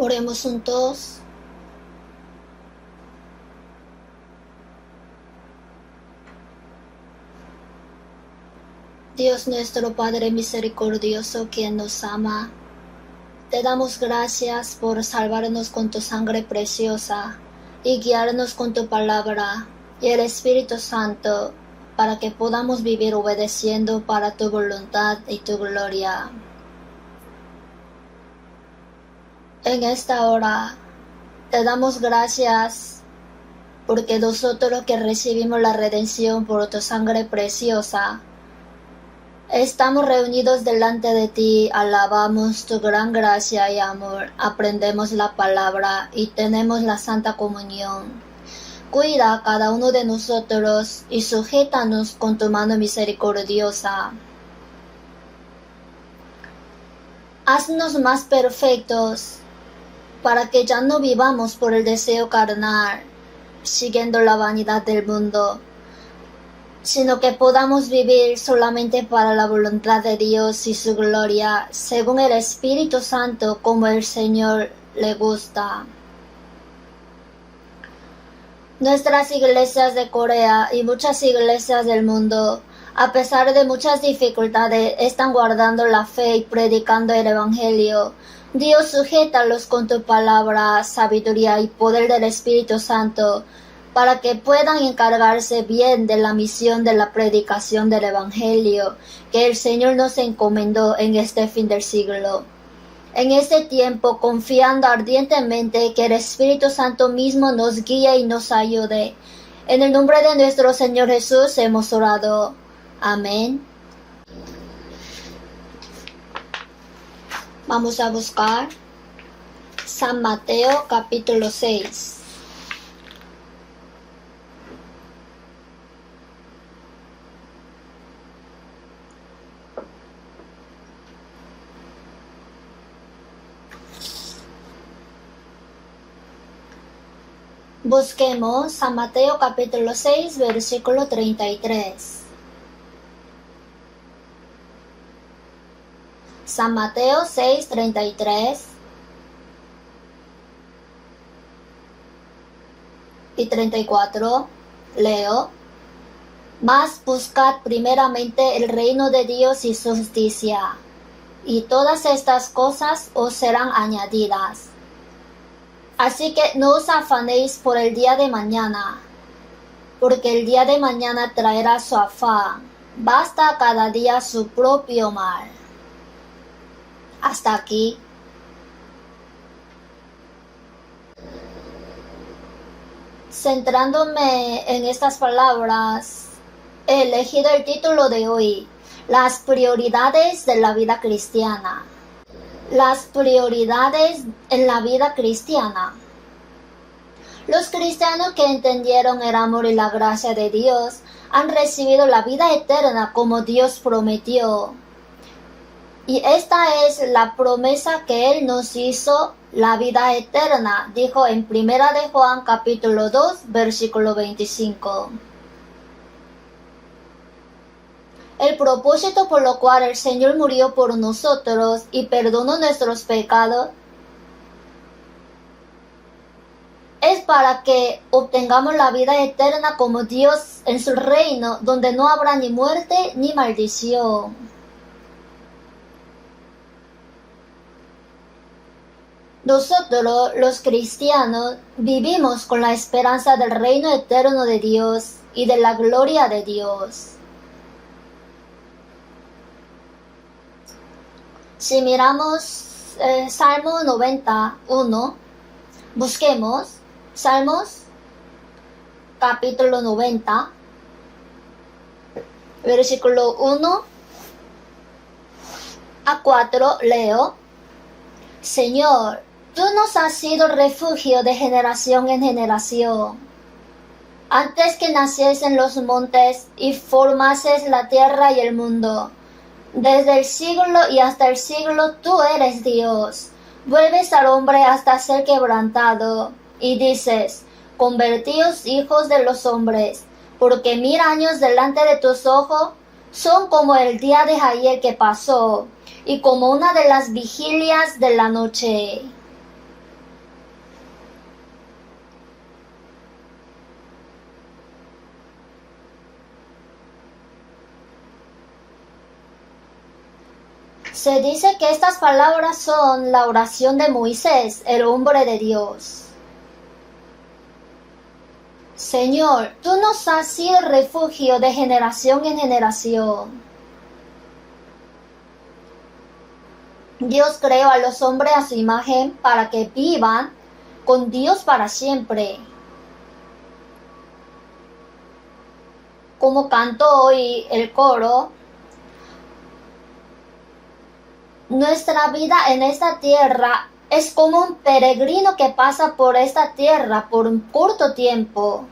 Oremos juntos. Dios nuestro Padre misericordioso, quien nos ama, te damos gracias por salvarnos con tu sangre preciosa y guiarnos con tu palabra y el Espíritu Santo para que podamos vivir obedeciendo para tu voluntad y tu gloria. En esta hora te damos gracias porque nosotros que recibimos la redención por tu sangre preciosa, estamos reunidos delante de ti, alabamos tu gran gracia y amor, aprendemos la palabra y tenemos la santa comunión. Cuida a cada uno de nosotros y sujétanos con tu mano misericordiosa. Haznos más perfectos para que ya no vivamos por el deseo carnal, siguiendo la vanidad del mundo, sino que podamos vivir solamente para la voluntad de Dios y su gloria, según el Espíritu Santo, como el Señor le gusta. Nuestras iglesias de Corea y muchas iglesias del mundo, a pesar de muchas dificultades, están guardando la fe y predicando el Evangelio. Dios, sujétalos con tu palabra, sabiduría y poder del Espíritu Santo, para que puedan encargarse bien de la misión de la predicación del Evangelio que el Señor nos encomendó en este fin del siglo. En este tiempo, confiando ardientemente que el Espíritu Santo mismo nos guíe y nos ayude. En el nombre de nuestro Señor Jesús hemos orado. Amén. Vamos a buscar San Mateo capítulo 6. Busquemos San Mateo capítulo 6, versículo 33. San Mateo 6, 33 y 34. Leo. Mas buscad primeramente el reino de Dios y su justicia, y todas estas cosas os serán añadidas. Así que no os afanéis por el día de mañana, porque el día de mañana traerá su afán. Basta cada día su propio mal. Hasta aquí. Centrándome en estas palabras, he elegido el título de hoy: Las prioridades de la vida cristiana. Las prioridades en la vida cristiana. Los cristianos que entendieron el amor y la gracia de Dios han recibido la vida eterna como Dios prometió. Y esta es la promesa que Él nos hizo, la vida eterna, dijo en 1 de Juan capítulo 2, versículo 25. El propósito por lo cual el Señor murió por nosotros y perdonó nuestros pecados es para que obtengamos la vida eterna como Dios en su reino, donde no habrá ni muerte ni maldición. Nosotros, los cristianos, vivimos con la esperanza del reino eterno de Dios y de la gloria de Dios. Si miramos Salmo 91, busquemos Salmos capítulo 90, versículo 1 a 4, leo. Señor, tú nos has sido refugio de generación en generación. Antes que naciesen los montes y formases la tierra y el mundo, desde el siglo y hasta el siglo tú eres Dios. Vuelves al hombre hasta ser quebrantado, y dices: convertíos hijos de los hombres, porque 1000 años delante de tus ojos son como el día de ayer que pasó, y como una de las vigilias de la noche. Se dice que estas palabras son la oración de Moisés, el hombre de Dios. Señor, tú nos has sido refugio de generación en generación. Dios creó a los hombres a su imagen para que vivan con Dios para siempre. Como cantó hoy el coro, nuestra vida en esta tierra es como un peregrino que pasa por esta tierra por un corto tiempo,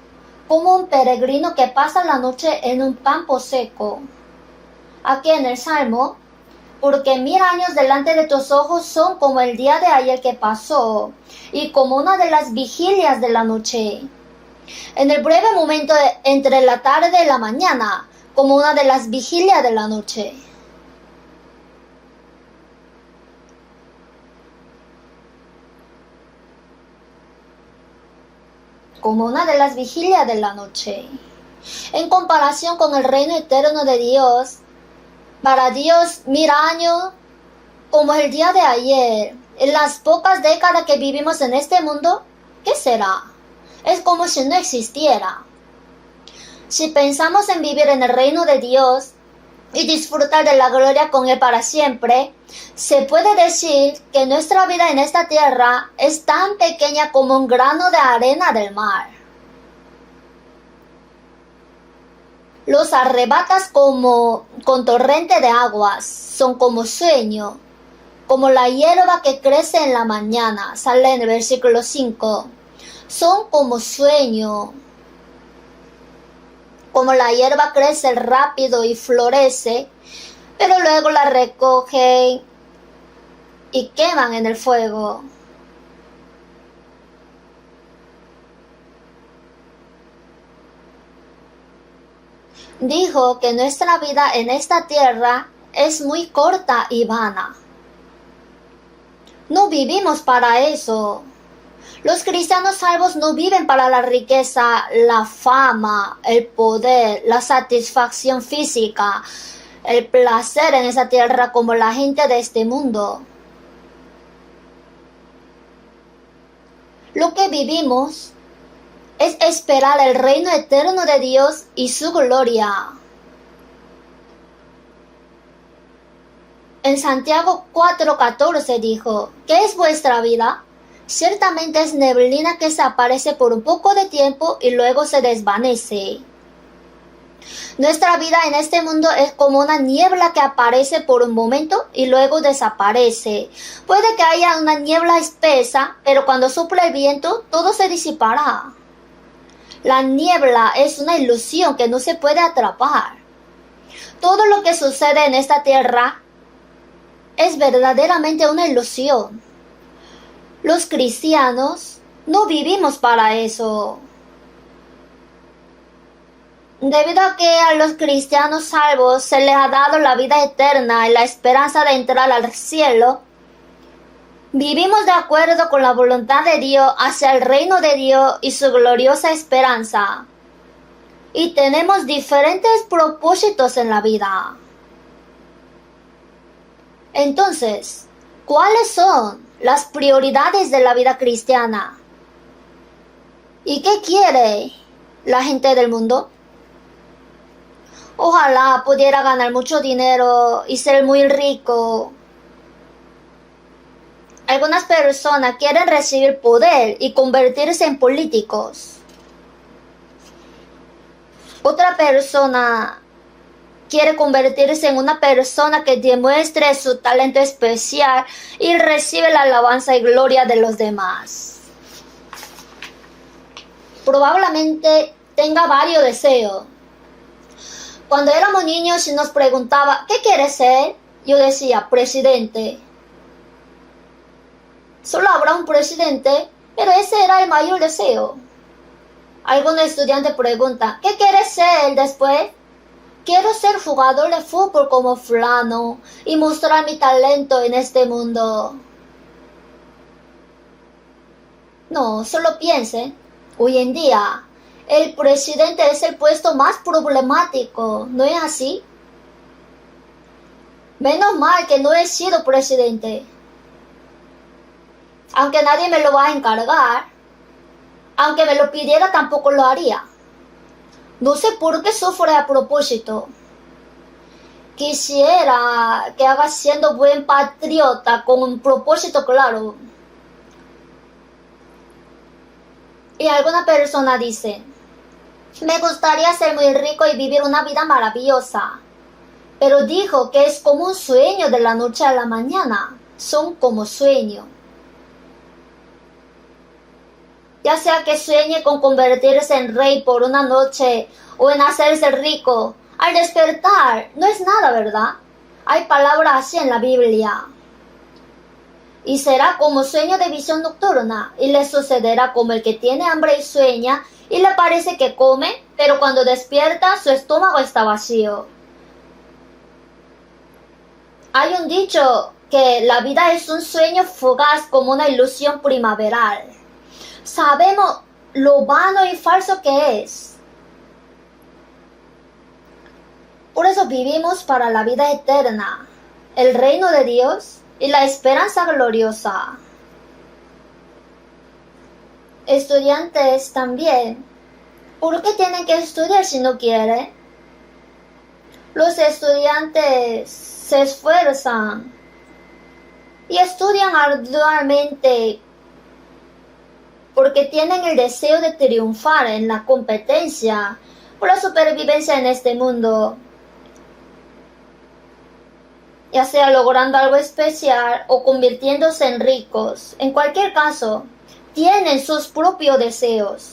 como un peregrino que pasa la noche en un campo seco. Aquí en el Salmo, porque 1000 años delante de tus ojos son como el día de ayer que pasó, y como una de las vigilias de la noche. En el breve momento entre la tarde y la mañana, como una de las vigilias de la noche. Como una de las vigilias de la noche. En comparación con el reino eterno de Dios, para Dios 1000 años como el día de ayer. En las pocas décadas que vivimos en este mundo, ¿qué será? Es como si no existiera. Si pensamos en vivir en el reino de Dios y disfrutar de la gloria con Él para siempre, se puede decir que nuestra vida en esta tierra es tan pequeña como un grano de arena del mar. Los arrebatas como con torrente de aguas, son como sueño, como la hierba que crece en la mañana, sale en el versículo 5. Son como sueño, como la hierba crece rápido y florece, pero luego la recogen y queman en el fuego. Dijo que nuestra vida en esta tierra es muy corta y vana. No vivimos para eso. Los cristianos salvos no viven para la riqueza, la fama, el poder, la satisfacción física, el placer en esa tierra como la gente de este mundo. Lo que vivimos es esperar el reino eterno de Dios y su gloria. En Santiago 4:14 dijo, ¿qué es vuestra vida? Ciertamente es neblina que se aparece por un poco de tiempo y luego se desvanece. Nuestra vida en este mundo es como una niebla que aparece por un momento y luego desaparece. Puede que haya una niebla espesa, pero cuando sopla el viento, todo se disipará. La niebla es una ilusión que no se puede atrapar. Todo lo que sucede en esta tierra es verdaderamente una ilusión. Los cristianos no vivimos para eso. Debido a que a los cristianos salvos se les ha dado la vida eterna y la esperanza de entrar al cielo, vivimos de acuerdo con la voluntad de Dios hacia el reino de Dios y su gloriosa esperanza. Y tenemos diferentes propósitos en la vida. Entonces, ¿cuáles son las prioridades de la vida cristiana? ¿Y qué quiere la gente del mundo? Ojalá pudiera ganar mucho dinero y ser muy rico. Algunas personas quieren recibir poder y convertirse en políticos. Otra persona quiere convertirse en una persona que demuestre su talento especial y recibe la alabanza y gloria de los demás. Probablemente tenga varios deseos. Cuando éramos niños y nos preguntaba, ¿qué quieres ser? Yo decía, presidente. Solo habrá un presidente, pero ese era el mayor deseo. Algún estudiante pregunta, ¿qué quieres ser después? Quiero ser jugador de fútbol como fulano y mostrar mi talento en este mundo. No, solo piensen, hoy en día el presidente es el puesto más problemático, ¿no es así? Menos mal que no he sido presidente. Aunque nadie me lo va a encargar, aunque me lo pidiera tampoco lo haría. No sé por qué sufre a propósito. Quisiera que haga siendo buen patriota con un propósito claro. Y alguna persona dice, me gustaría ser muy rico y vivir una vida maravillosa. Pero dijo que es como un sueño de la noche a la mañana. Son como sueño. Ya sea que sueñe con convertirse en rey por una noche o en hacerse rico, al despertar no es nada, ¿verdad? Hay palabras así en la Biblia. Y será como sueño de visión nocturna, y le sucederá como el que tiene hambre y sueña, y le parece que come, pero cuando despierta su estómago está vacío. Hay un dicho que la vida es un sueño fugaz como una ilusión primaveral. Sabemos lo vano y falso que es. Por eso vivimos para la vida eterna, el reino de Dios y la esperanza gloriosa. Estudiantes también. ¿Por qué tienen que estudiar si no quieren? Los estudiantes se esfuerzan y estudian arduamente porque tienen el deseo de triunfar en la competencia por la supervivencia en este mundo, ya sea logrando algo especial o convirtiéndose en ricos. En cualquier caso, tienen sus propios deseos.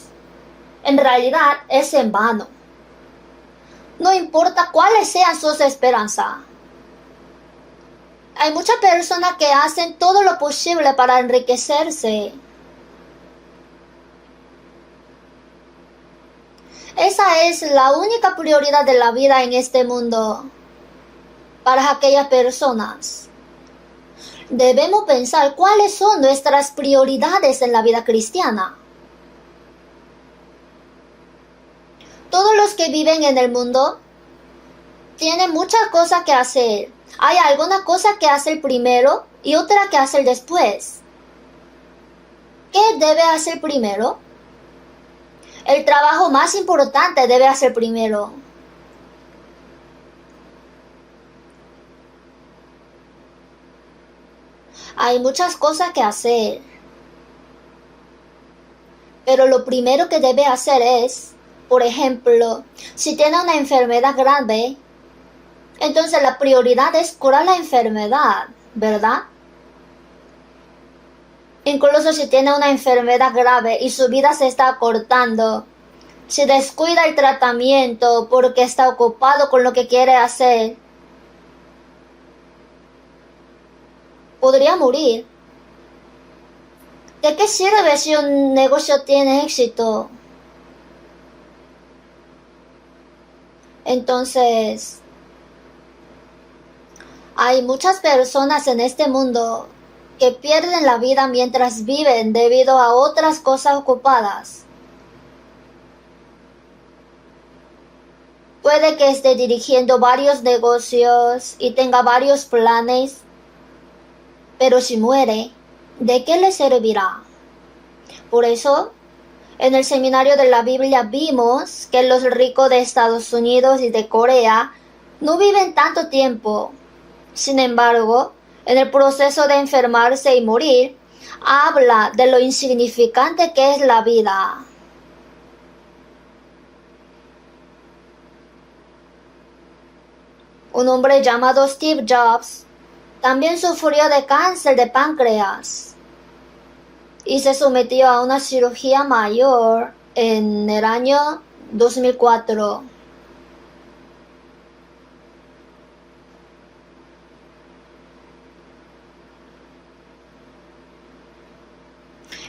En realidad es en vano. No importa cuáles sean sus esperanzas. Hay muchas personas que hacen todo lo posible para enriquecerse. Esa es la única prioridad de la vida en este mundo para aquellas personas. Debemos pensar cuáles son nuestras prioridades en la vida cristiana. Todos los que viven en el mundo tienen muchas cosas que hacer. Hay alguna cosa que hacer primero y otra que hacer después. ¿Qué debe hacer primero? El trabajo más importante debe hacer primero. Hay muchas cosas que hacer. Pero lo primero que debe hacer es, por ejemplo, si tiene una enfermedad grave, entonces la prioridad es curar la enfermedad, ¿verdad? Incluso si tiene una enfermedad grave y su vida se está acortando, si descuida el tratamiento porque está ocupado con lo que quiere hacer, podría morir. ¿De qué sirve si un negocio tiene éxito? Entonces, hay muchas personas en este mundo que pierden la vida mientras viven debido a otras cosas ocupadas. Puede que esté dirigiendo varios negocios y tenga varios planes, pero si muere, ¿de qué le servirá? Por eso, en el seminario de la Biblia vimos que los ricos de Estados Unidos y de Corea no viven tanto tiempo. Sin embargo, en el proceso de enfermarse y morir, habla de lo insignificante que es la vida. Un hombre llamado Steve Jobs también sufrió de cáncer de páncreas y se sometió a una cirugía mayor en el año 2004.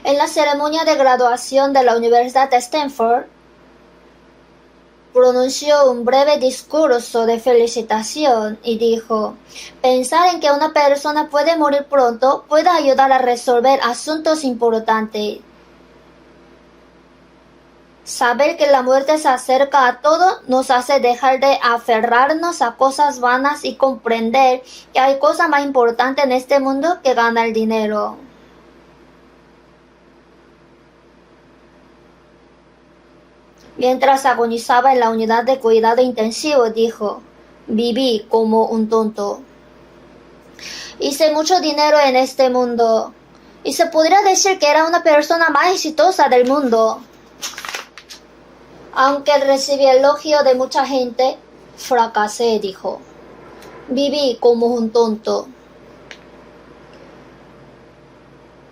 En la ceremonia de graduación de la Universidad de Stanford, pronunció un breve discurso de felicitación y dijo, pensar en que una persona puede morir pronto puede ayudar a resolver asuntos importantes. Saber que la muerte se acerca a todo nos hace dejar de aferrarnos a cosas vanas y comprender que hay cosa más importante en este mundo que ganar dinero. Mientras agonizaba en la unidad de cuidado intensivo, dijo: viví como un tonto. Hice mucho dinero en este mundo y se podría decir que era una persona más exitosa del mundo. Aunque recibí elogio de mucha gente, fracasé, dijo. Viví como un tonto.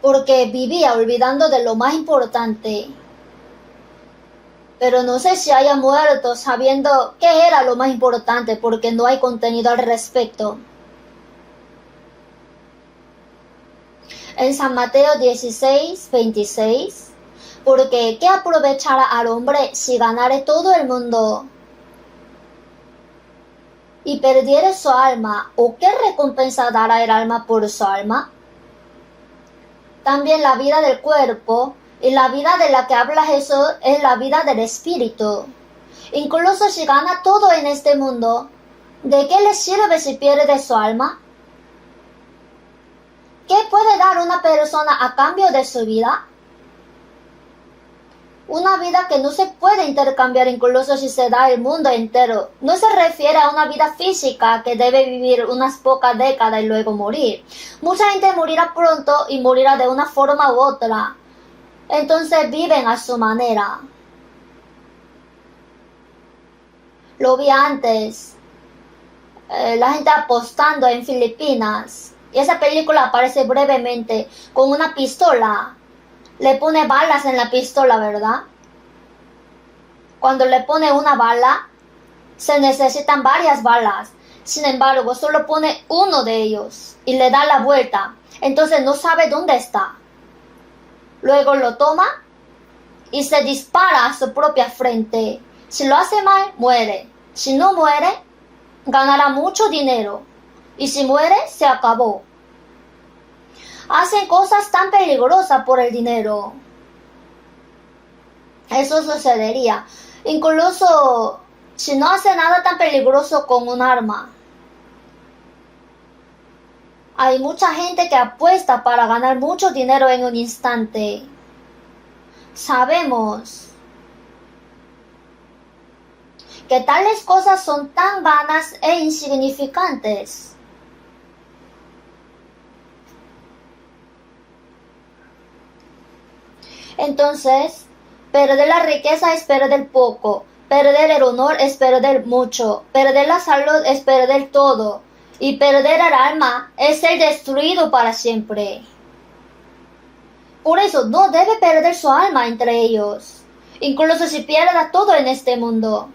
Porque vivía olvidando de lo más importante. Pero no sé si haya muerto sabiendo qué era lo más importante porque no hay contenido al respecto. En San Mateo 16:26, porque ¿qué aprovechará al hombre si ganare todo el mundo y perdiere su alma? ¿O qué recompensa dará el alma por su alma? También la vida del cuerpo y la vida de la que habla Jesús es la vida del espíritu. Incluso si gana todo en este mundo, ¿de qué le sirve si pierde su alma? ¿Qué puede dar una persona a cambio de su vida? Una vida que no se puede intercambiar incluso si se da el mundo entero. No se refiere a una vida física que debe vivir unas pocas décadas y luego morir. Mucha gente morirá pronto y morirá de una forma u otra. Entonces viven a su manera. Lo vi antes. La gente apostando en Filipinas. Y esa película aparece brevemente con una pistola. Le pone balas en la pistola, ¿verdad? Cuando le pone una bala, se necesitan varias balas. Sin embargo, solo pone uno de ellos y le da la vuelta. Entonces no sabe dónde está. Luego lo toma y se dispara a su propia frente. Si lo hace mal, muere. Si no muere, ganará mucho dinero. Y si muere, se acabó. Hacen cosas tan peligrosas por el dinero. Eso sucedería. Incluso si no hace nada tan peligroso con un arma. Hay mucha gente que apuesta para ganar mucho dinero en un instante. Sabemos que tales cosas son tan vanas e insignificantes. Entonces, perder la riqueza es perder poco, perder el honor es perder mucho, perder la salud es perder todo, y perder el alma es ser destruido para siempre. Por eso no debe perder su alma entre ellos, incluso si pierda todo en este mundo.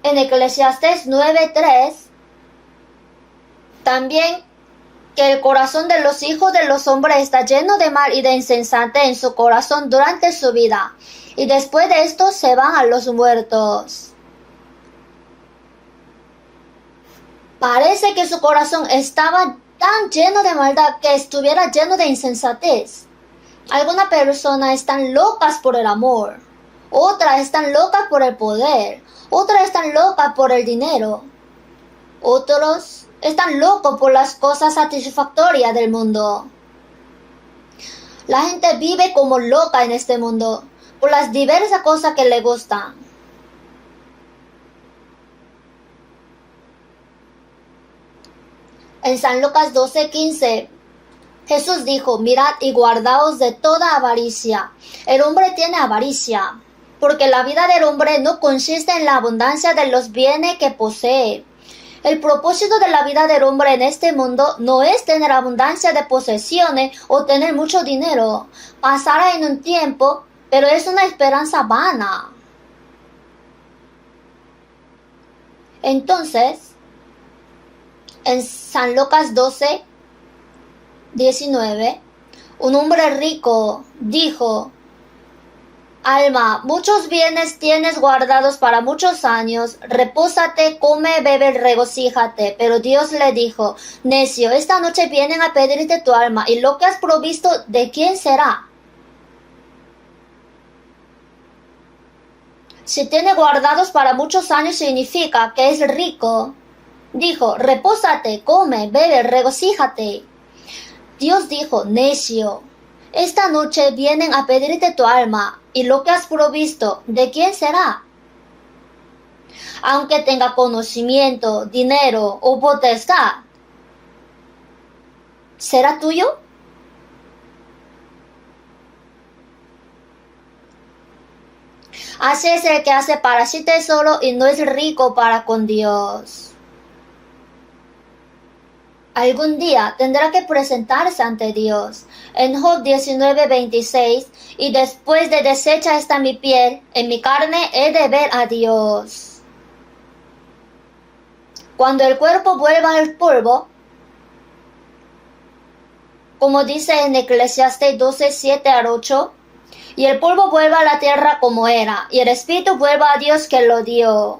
En Eclesiastés 9:3, también que el corazón de los hijos de los hombres está lleno de mal y de insensatez en su corazón durante su vida, y después de esto se van a los muertos. Parece que su corazón estaba tan lleno de maldad que estuviera lleno de insensatez. Algunas personas están locas por el amor, otras están locas por el poder, otras están locas por el dinero, otros están locos por las cosas satisfactorias del mundo. La gente vive como loca en este mundo por las diversas cosas que le gustan. En San Lucas 12:15, Jesús dijo: mirad y guardaos de toda avaricia. El hombre tiene avaricia, porque la vida del hombre no consiste en la abundancia de los bienes que posee. El propósito de la vida del hombre en este mundo no es tener abundancia de posesiones o tener mucho dinero. Pasará en un tiempo, pero es una esperanza vana. Entonces, en San Lucas 12:19, un hombre rico dijo: alma, muchos bienes tienes guardados para muchos años, repósate, come, bebe, regocíjate. Pero Dios le dijo: necio, esta noche vienen a pedirte tu alma, y lo que has provisto, ¿de quién será? Si tiene guardados para muchos años significa que es rico. Dijo, repósate, come, bebe, regocíjate. Dios dijo, necio, esta noche vienen a pedirte tu alma, y lo que has provisto, ¿de quién será? Aunque tenga conocimiento, dinero o potestad, ¿será tuyo? Así es el que hace para sí tesoro y no es rico para con Dios. Algún día tendrá que presentarse ante Dios. En Job 19:26, y después de deshecha está mi piel, en mi carne he de ver a Dios. Cuando el cuerpo vuelva al polvo, como dice en Eclesiastés 12:7-8, y el polvo vuelva a la tierra como era, y el espíritu vuelva a Dios que lo dio.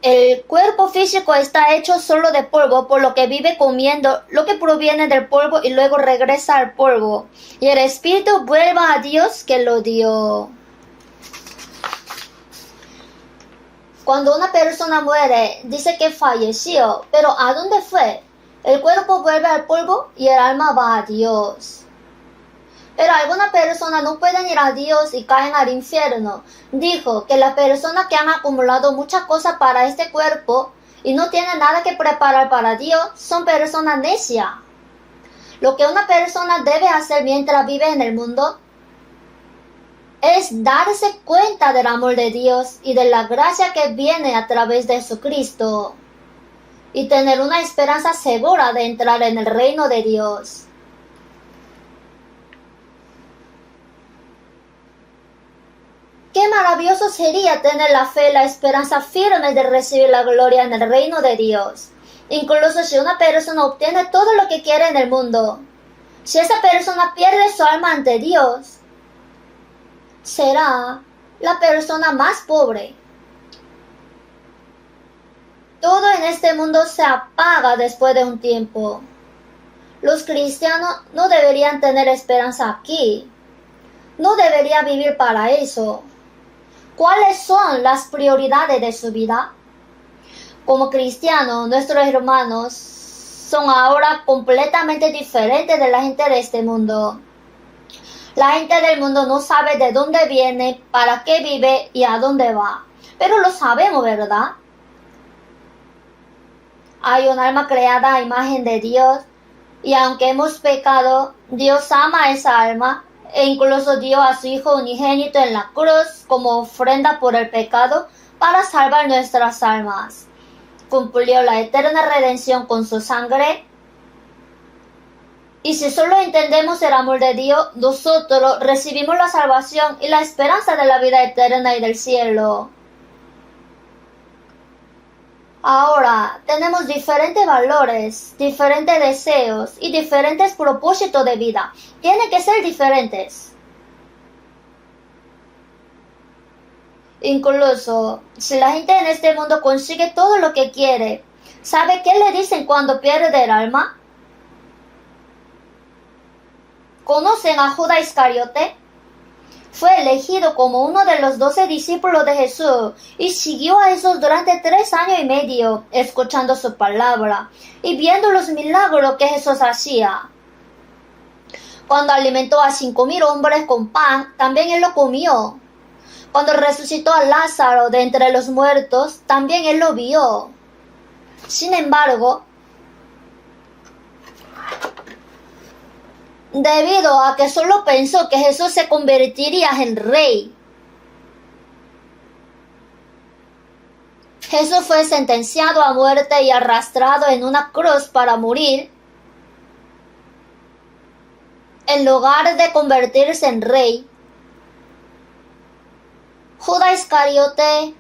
El cuerpo físico está hecho solo de polvo, por lo que vive comiendo lo que proviene del polvo y luego regresa al polvo. Y el espíritu vuelva a Dios que lo dio. Cuando una persona muere, dice que falleció, pero ¿a dónde fue? El cuerpo vuelve al polvo y el alma va a Dios. Pero algunas personas no pueden ir a Dios y caen al infierno. Dijo que las personas que han acumulado muchas cosas para este cuerpo y no tienen nada que preparar para Dios son personas necias. Lo que una persona debe hacer mientras vive en el mundo es darse cuenta del amor de Dios y de la gracia que viene a través de Jesucristo y tener una esperanza segura de entrar en el reino de Dios. Qué maravilloso sería tener la fe y la esperanza firme de recibir la gloria en el reino de Dios. Incluso si una persona obtiene todo lo que quiere en el mundo, si esa persona pierde su alma ante Dios, será la persona más pobre. Todo en este mundo se apaga después de un tiempo. Los cristianos no deberían tener esperanza aquí. No deberían vivir para eso. ¿Cuáles son las prioridades de su vida? Como cristianos, nuestros hermanos son ahora completamente diferentes de la gente de este mundo. La gente del mundo no sabe de dónde viene, para qué vive y a dónde va. Pero lo sabemos, ¿verdad? Hay un alma creada a imagen de Dios y aunque hemos pecado, Dios ama a esa alma. E incluso dio a su Hijo unigénito en la cruz como ofrenda por el pecado para salvar nuestras almas. Cumplió la eterna redención con su sangre. Y si solo entendemos el amor de Dios, nosotros recibimos la salvación y la esperanza de la vida eterna y del cielo. Ahora, tenemos diferentes valores, diferentes deseos y diferentes propósitos de vida. Tienen que ser diferentes. Incluso, si la gente en este mundo consigue todo lo que quiere, ¿sabe qué le dicen cuando pierde el alma? ¿Conocen a Judas Iscariote? Fue elegido como uno de los 12 discípulos de Jesús y siguió a Jesús durante 3 años y medio, escuchando su palabra y viendo los milagros que Jesús hacía. Cuando alimentó a 5,000 hombres con pan, también él lo comió. Cuando resucitó a Lázaro de entre los muertos, también él lo vio. Sin embargo, debido a que solo pensó que Jesús se convertiría en rey, Jesús fue sentenciado a muerte y arrastrado en una cruz para morir, en lugar de convertirse en rey. Judas Iscariote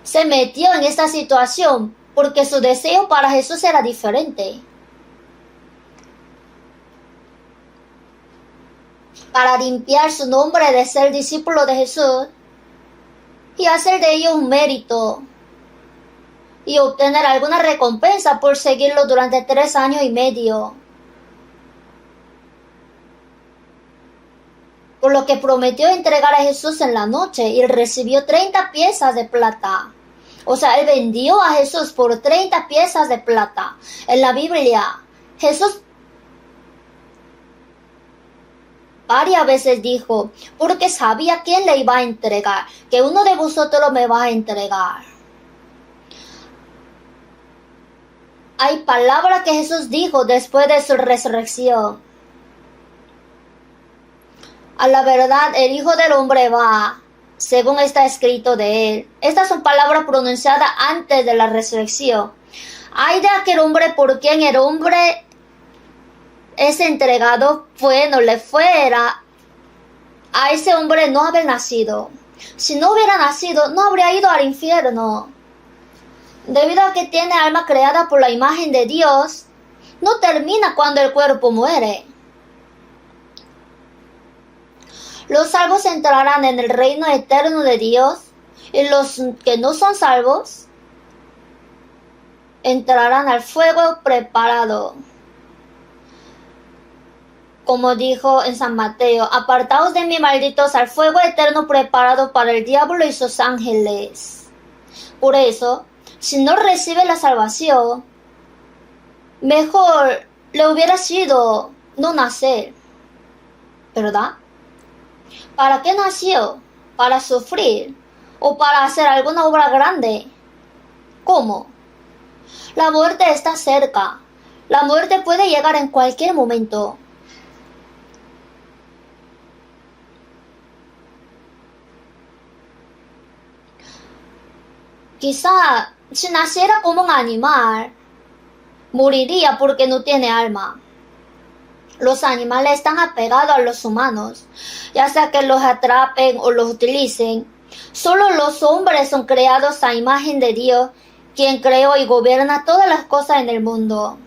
se metió en esta situación porque su deseo para Jesús era diferente. Para limpiar su nombre de ser discípulo de Jesús y hacer de ello un mérito y obtener alguna recompensa por seguirlo durante 3 años y medio. por lo que prometió entregar a Jesús en la noche y recibió 30 piezas de plata. O sea, él vendió a Jesús por 30 piezas de plata. En la Biblia, Jesús varias veces dijo, porque sabía quién le iba a entregar, que uno de vosotros me va a entregar. Hay palabras que Jesús dijo después de su resurrección. A la verdad, el Hijo del Hombre va, según está escrito de él. Estas son palabras pronunciadas antes de la resurrección. Ay de aquel hombre por quien el hombre es entregado, bueno, le fuera a ese hombre no haber nacido. Si no hubiera nacido, no habría ido al infierno. Debido a que tiene alma creada por la imagen de Dios, no termina cuando el cuerpo muere. Los salvos entrarán en el reino eterno de Dios y los que no son salvos entrarán al fuego preparado. Como dijo en San Mateo, apartaos de mí, malditos, al fuego eterno preparado para el diablo y sus ángeles. Por eso, si no recibe la salvación, mejor le hubiera sido no nacer, ¿verdad? ¿Para qué nació? ¿Para sufrir? ¿O para hacer alguna obra grande? ¿Cómo? La muerte está cerca. La muerte puede llegar en cualquier momento. Quizá si naciera como un animal, moriría porque no tiene alma. Los animales están apegados a los humanos, ya sea que los atrapen o los utilicen. Solo los hombres son creados a imagen de Dios, quien creó y gobierna todas las cosas en el mundo.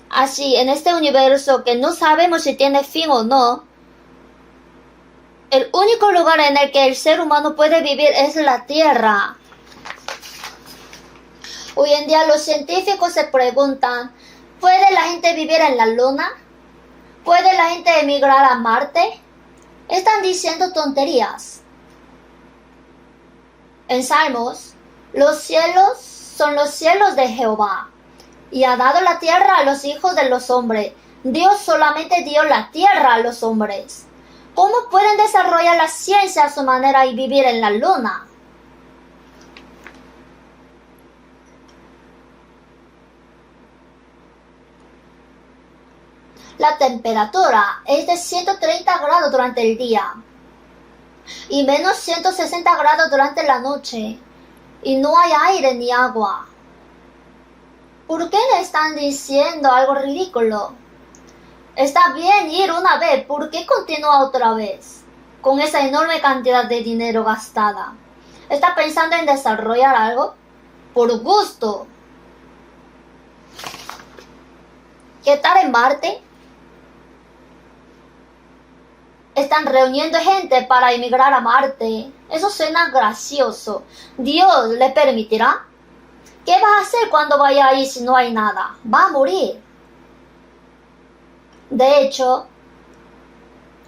Así, en este universo que no sabemos si tiene fin o no, el único lugar en el que el ser humano puede vivir es la Tierra. Hoy en día los científicos se preguntan, ¿puede la gente vivir en la Luna? ¿Puede la gente emigrar a Marte? Están diciendo tonterías. En Salmos, los cielos son los cielos de Jehová, y ha dado la tierra a los hijos de los hombres. Dios solamente dio la tierra a los hombres. ¿Cómo pueden desarrollar la ciencia a su manera y vivir en la Luna? La temperatura es de 130 grados durante el día y menos 160 grados durante la noche, y no hay aire ni agua. ¿Por qué le están diciendo algo ridículo? Está bien ir una vez, ¿por qué continúa otra vez? Con esa enorme cantidad de dinero gastada. ¿Está pensando en desarrollar algo? Por gusto. ¿Qué tal en Marte? Están reuniendo gente para emigrar a Marte. Eso suena gracioso. ¿Dios le permitirá? ¿Qué va a hacer cuando vaya ahí si no hay nada? Va a morir. De hecho,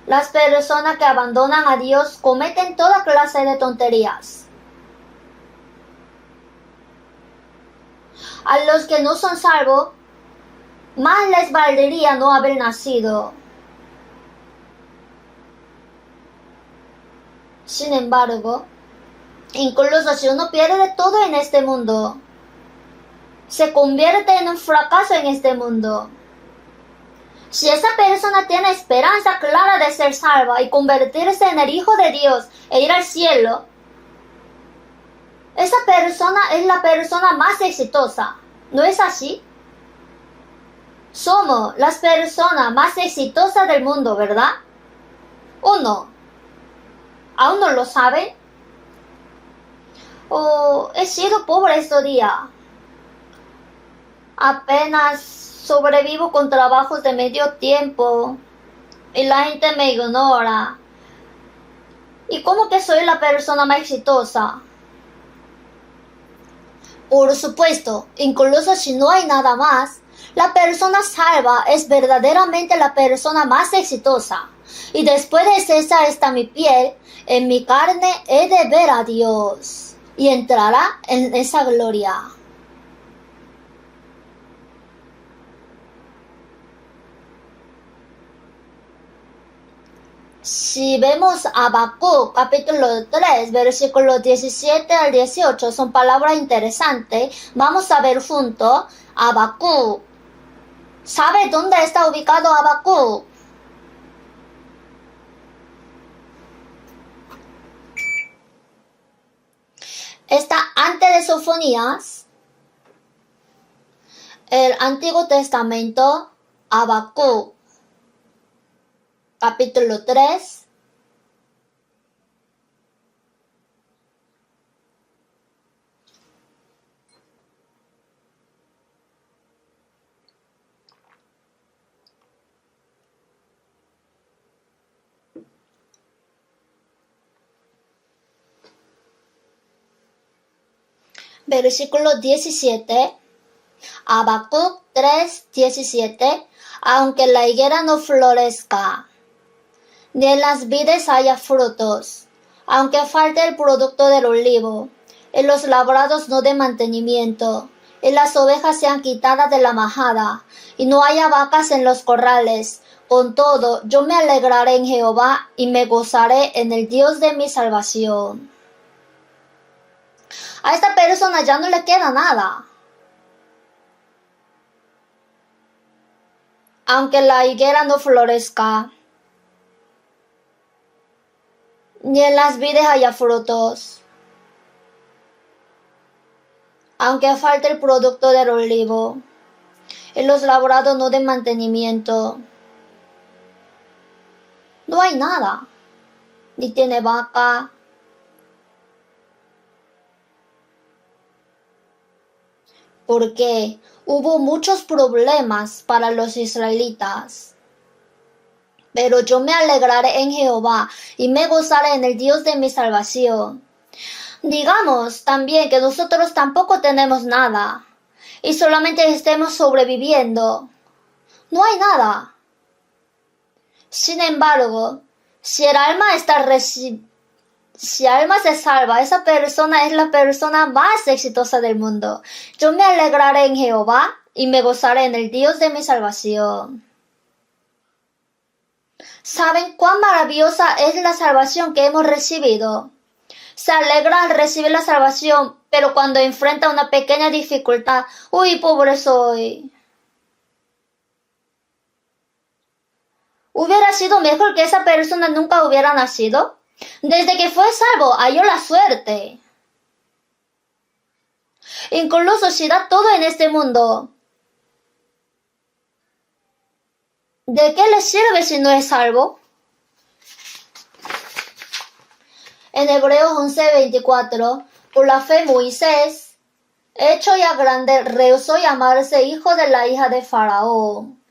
las personas que abandonan a Dios cometen toda clase de tonterías. A los que no son salvos, más les valdría no haber nacido. Sin embargo, incluso si uno pierde todo en este mundo, se convierte en un fracaso en este mundo. Si esa persona tiene esperanza clara de ser salva y convertirse en el Hijo de Dios e ir al cielo, esa persona es la persona más exitosa. ¿No es así? Somos las personas más exitosas del mundo, ¿verdad? ¿O no? ¿Aún no lo saben? Oh, he sido pobre estos días. Apenas sobrevivo con trabajos de medio tiempo y la gente me ignora. ¿Y cómo que soy la persona más exitosa? Por supuesto, incluso si no hay nada más, la persona salva es verdaderamente la persona más exitosa. Y después de cesar esta mi piel, en mi carne he de ver a Dios, y entrará en esa gloria. Si vemos Habacuc, capítulo 3, versículos 17 al 18, son palabras interesantes. Vamos a ver juntos Habacuc. ¿Sabe dónde está ubicado Habacuc? Está antes de Sofonías, el Antiguo Testamento, Habacuc, capítulo 3. Versículo 17, Habacuc 3, 17. Aunque la higuera no florezca, ni en las vides haya frutos, aunque falte el producto del olivo, en los labrados no de mantenimiento, y las ovejas sean quitadas de la majada, y no haya vacas en los corrales, con todo yo me alegraré en Jehová, y me gozaré en el Dios de mi salvación. A esta persona ya no le queda nada. Aunque la higuera no florezca, ni en las vides haya frutos, aunque falte el producto del olivo, en los labrados no de mantenimiento, no hay nada, ni tiene vaca, porque hubo muchos problemas para los israelitas. Pero yo me alegraré en Jehová y me gozaré en el Dios de mi salvación. Digamos también que nosotros tampoco tenemos nada y solamente estemos sobreviviendo. No hay nada. Sin embargo, si el alma se salva, esa persona es la persona más exitosa del mundo. Yo me alegraré en Jehová y me gozaré en el Dios de mi salvación. ¿Saben cuán maravillosa es la salvación que hemos recibido? Se alegra al recibir la salvación, pero cuando enfrenta una pequeña dificultad, ¡uy, pobre soy! ¿Hubiera sido mejor que esa persona nunca hubiera nacido? Desde que fue salvo, halló la suerte. Incluso si da todo en este mundo, ¿de qué le sirve si no es salvo? En Hebreos 11:24, por la fe Moisés, hecho ya grande, rehusó llamarse hijo de la hija de Faraón.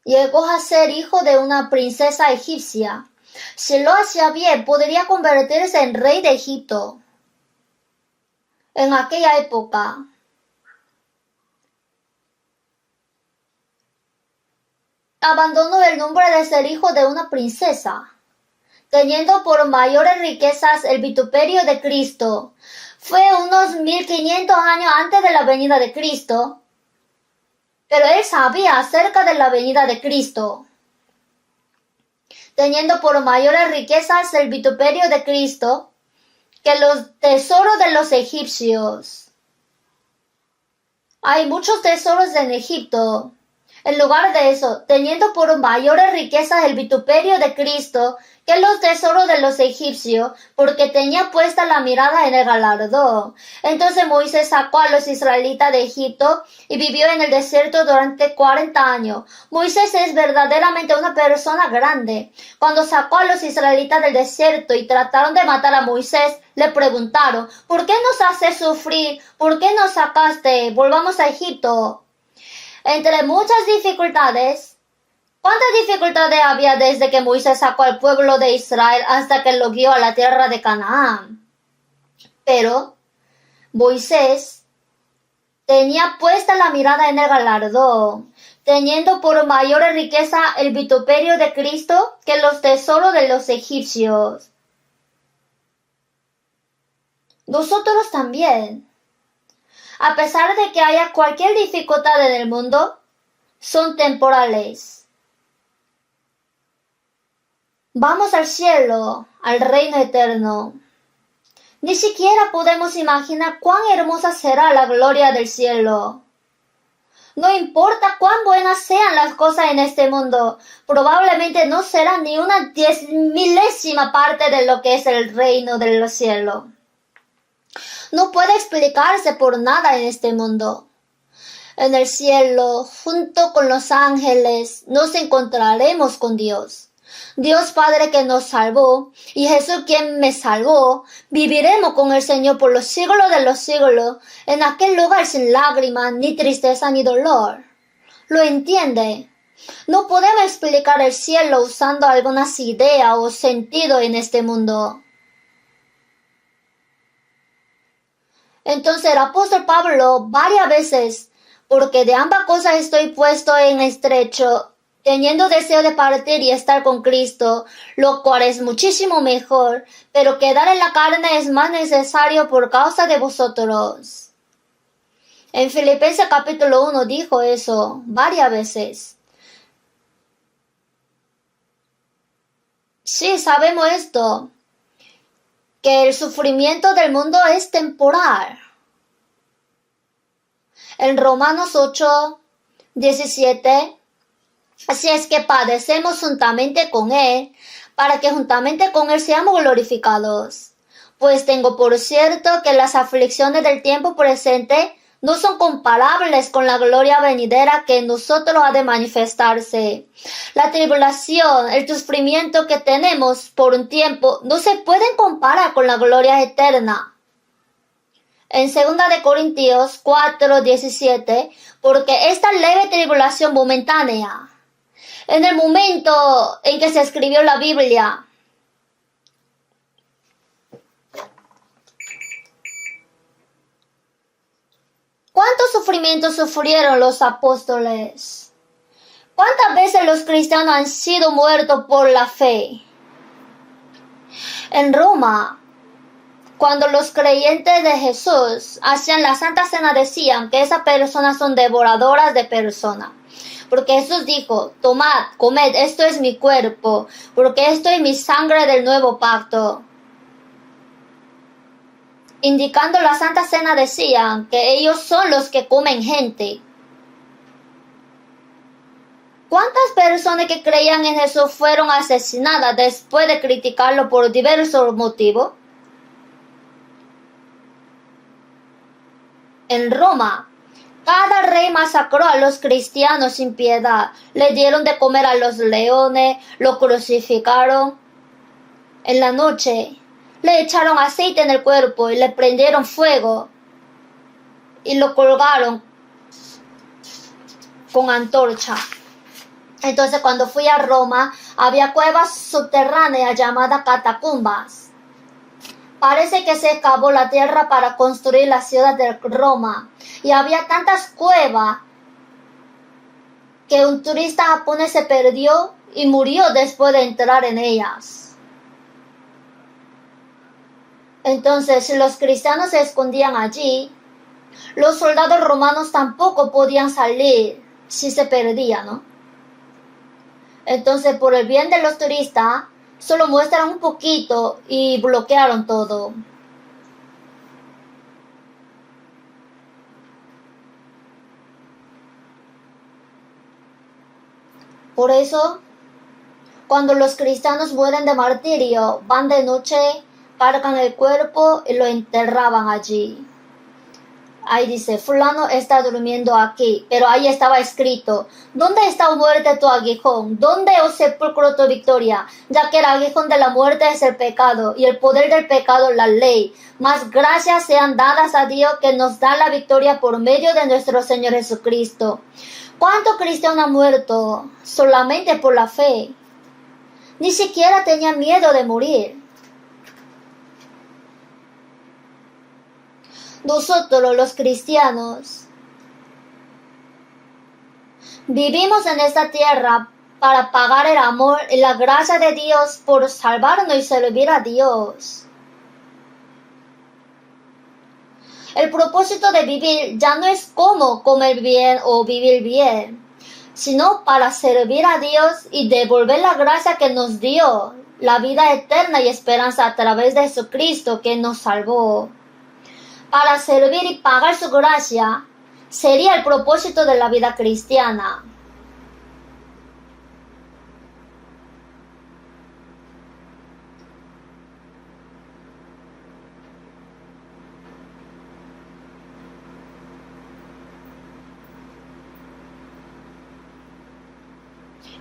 Llegó a ser hijo de una princesa egipcia. Si lo hacía bien, podría convertirse en rey de Egipto. En aquella época, abandonó el nombre de ser hijo de una princesa, teniendo por mayores riquezas el vituperio de Cristo. Fue unos 1500 años antes de la venida de Cristo, pero él sabía acerca de la venida de Cristo. Teniendo por mayores riquezas el vituperio de Cristo que los tesoros de los egipcios. Hay muchos tesoros en Egipto. En lugar de eso, teniendo por mayores riquezas el vituperio de Cristo que los tesoros de los egipcios, porque tenía puesta la mirada en el galardón. Entonces Moisés sacó a los israelitas de Egipto y vivió en el desierto durante 40 años. Moisés es verdaderamente una persona grande. Cuando sacó a los israelitas del desierto y trataron de matar a Moisés, le preguntaron, ¿por qué nos haces sufrir? ¿Por qué nos sacaste? Volvamos a Egipto. Entre muchas dificultades, ¿cuántas dificultades había desde que Moisés sacó al pueblo de Israel hasta que lo guió a la tierra de Canaán? Pero Moisés tenía puesta la mirada en el galardón. teniendo por mayor riqueza el vituperio de Cristo que los tesoros de los egipcios. Nosotros también, a pesar de que haya cualquier dificultad en el mundo, son temporales. Vamos al cielo, al reino eterno. Ni siquiera podemos imaginar cuán hermosa será la gloria del cielo. No importa cuán buenas sean las cosas en este mundo, probablemente no será ni una 10,000ª parte de lo que es el reino del cielo. No puede explicarse por nada en este mundo. En el cielo, junto con los ángeles, nos encontraremos con Dios. Dios Padre que nos salvó, y Jesús quien me salvó, viviremos con el Señor por los siglos de los siglos, en aquel lugar sin lágrimas, ni tristeza, ni dolor. ¿Lo entiende? No podemos explicar el cielo usando algunas ideas o sentido en este mundo. Entonces el apóstol Pablo varias veces, porque de ambas cosas estoy puesto en estrecho, teniendo deseo de partir y estar con Cristo, lo cual es muchísimo mejor, pero quedar en la carne es más necesario por causa de vosotros. En Filipenses capítulo 1 dijo eso varias veces. Sí, sabemos esto, que el sufrimiento del mundo es temporal. En Romanos 8:17, así es que padecemos juntamente con Él, para que juntamente con Él seamos glorificados. Pues tengo por cierto que las aflicciones del tiempo presente no son comparables con la gloria venidera que en nosotros ha de manifestarse. La tribulación, el sufrimiento que tenemos por un tiempo no se pueden comparar con la gloria eterna. En 2 Corintios 4:17, porque esta leve tribulación momentánea, en el momento en que se escribió la Biblia, ¿cuántos sufrimientos sufrieron los apóstoles? ¿Cuántas veces los cristianos han sido muertos por la fe? En Roma, cuando los creyentes de Jesús hacían la Santa Cena, decían que esas personas son devoradoras de personas. Porque Jesús dijo, tomad, comed, esto es mi cuerpo, porque esto es mi sangre del nuevo pacto. Indicando la Santa Cena decían que ellos son los que comen gente. ¿Cuántas personas que creían en Jesús fueron asesinadas después de criticarlo por diversos motivos? En Roma, cada rey masacró a los cristianos sin piedad. Le dieron de comer a los leones, lo crucificaron. En la noche, le echaron aceite en el cuerpo y le prendieron fuego y lo colgaron con antorcha. Entonces, cuando fui a Roma, había cuevas subterráneas llamadas catacumbas. Parece que se excavó la tierra para construir la ciudad de Roma. Y había tantas cuevas que un turista japonés se perdió y murió después de entrar en ellas. Entonces, si los cristianos se escondían allí, los soldados romanos tampoco podían salir si se perdían, ¿no? Entonces, por el bien de los turistas, solo muestran un poquito y bloquearon todo. Por eso, cuando los cristianos mueren de martirio, van de noche, cargan el cuerpo y lo enterraban allí. Ahí dice, fulano está durmiendo aquí, pero ahí estaba escrito, ¿dónde está, muerte, tu aguijón? ¿Dónde, oh sepulcro, tu victoria? Ya que el aguijón de la muerte es el pecado, y el poder del pecado la ley. Mas gracias sean dadas a Dios que nos da la victoria por medio de nuestro Señor Jesucristo. ¿Cuántos cristianos han muerto solamente por la fe? Ni siquiera tenían miedo de morir. Nosotros los cristianos Vivimos en esta tierra para pagar el amor y la gracia de Dios por salvarnos y servir a Dios. El propósito de vivir ya no es cómo comer bien o vivir bien, sino para servir a Dios y devolver la gracia que nos dio, la vida eterna y esperanza a través de Jesucristo que nos salvó. Para servir y pagar su gracia sería el propósito de la vida cristiana.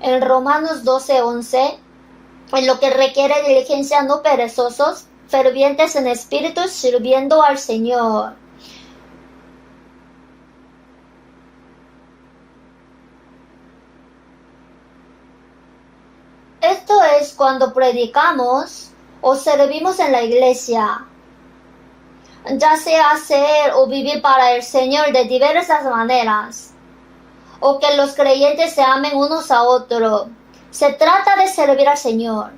En Romanos 12:11, en lo que requiere diligencia, no perezosos, fervientes en espíritu, sirviendo al Señor. Esto es cuando predicamos o servimos en la iglesia, ya sea hacer o vivir para el Señor de diversas maneras, o que los creyentes se amen unos a otros. Se trata de servir al Señor.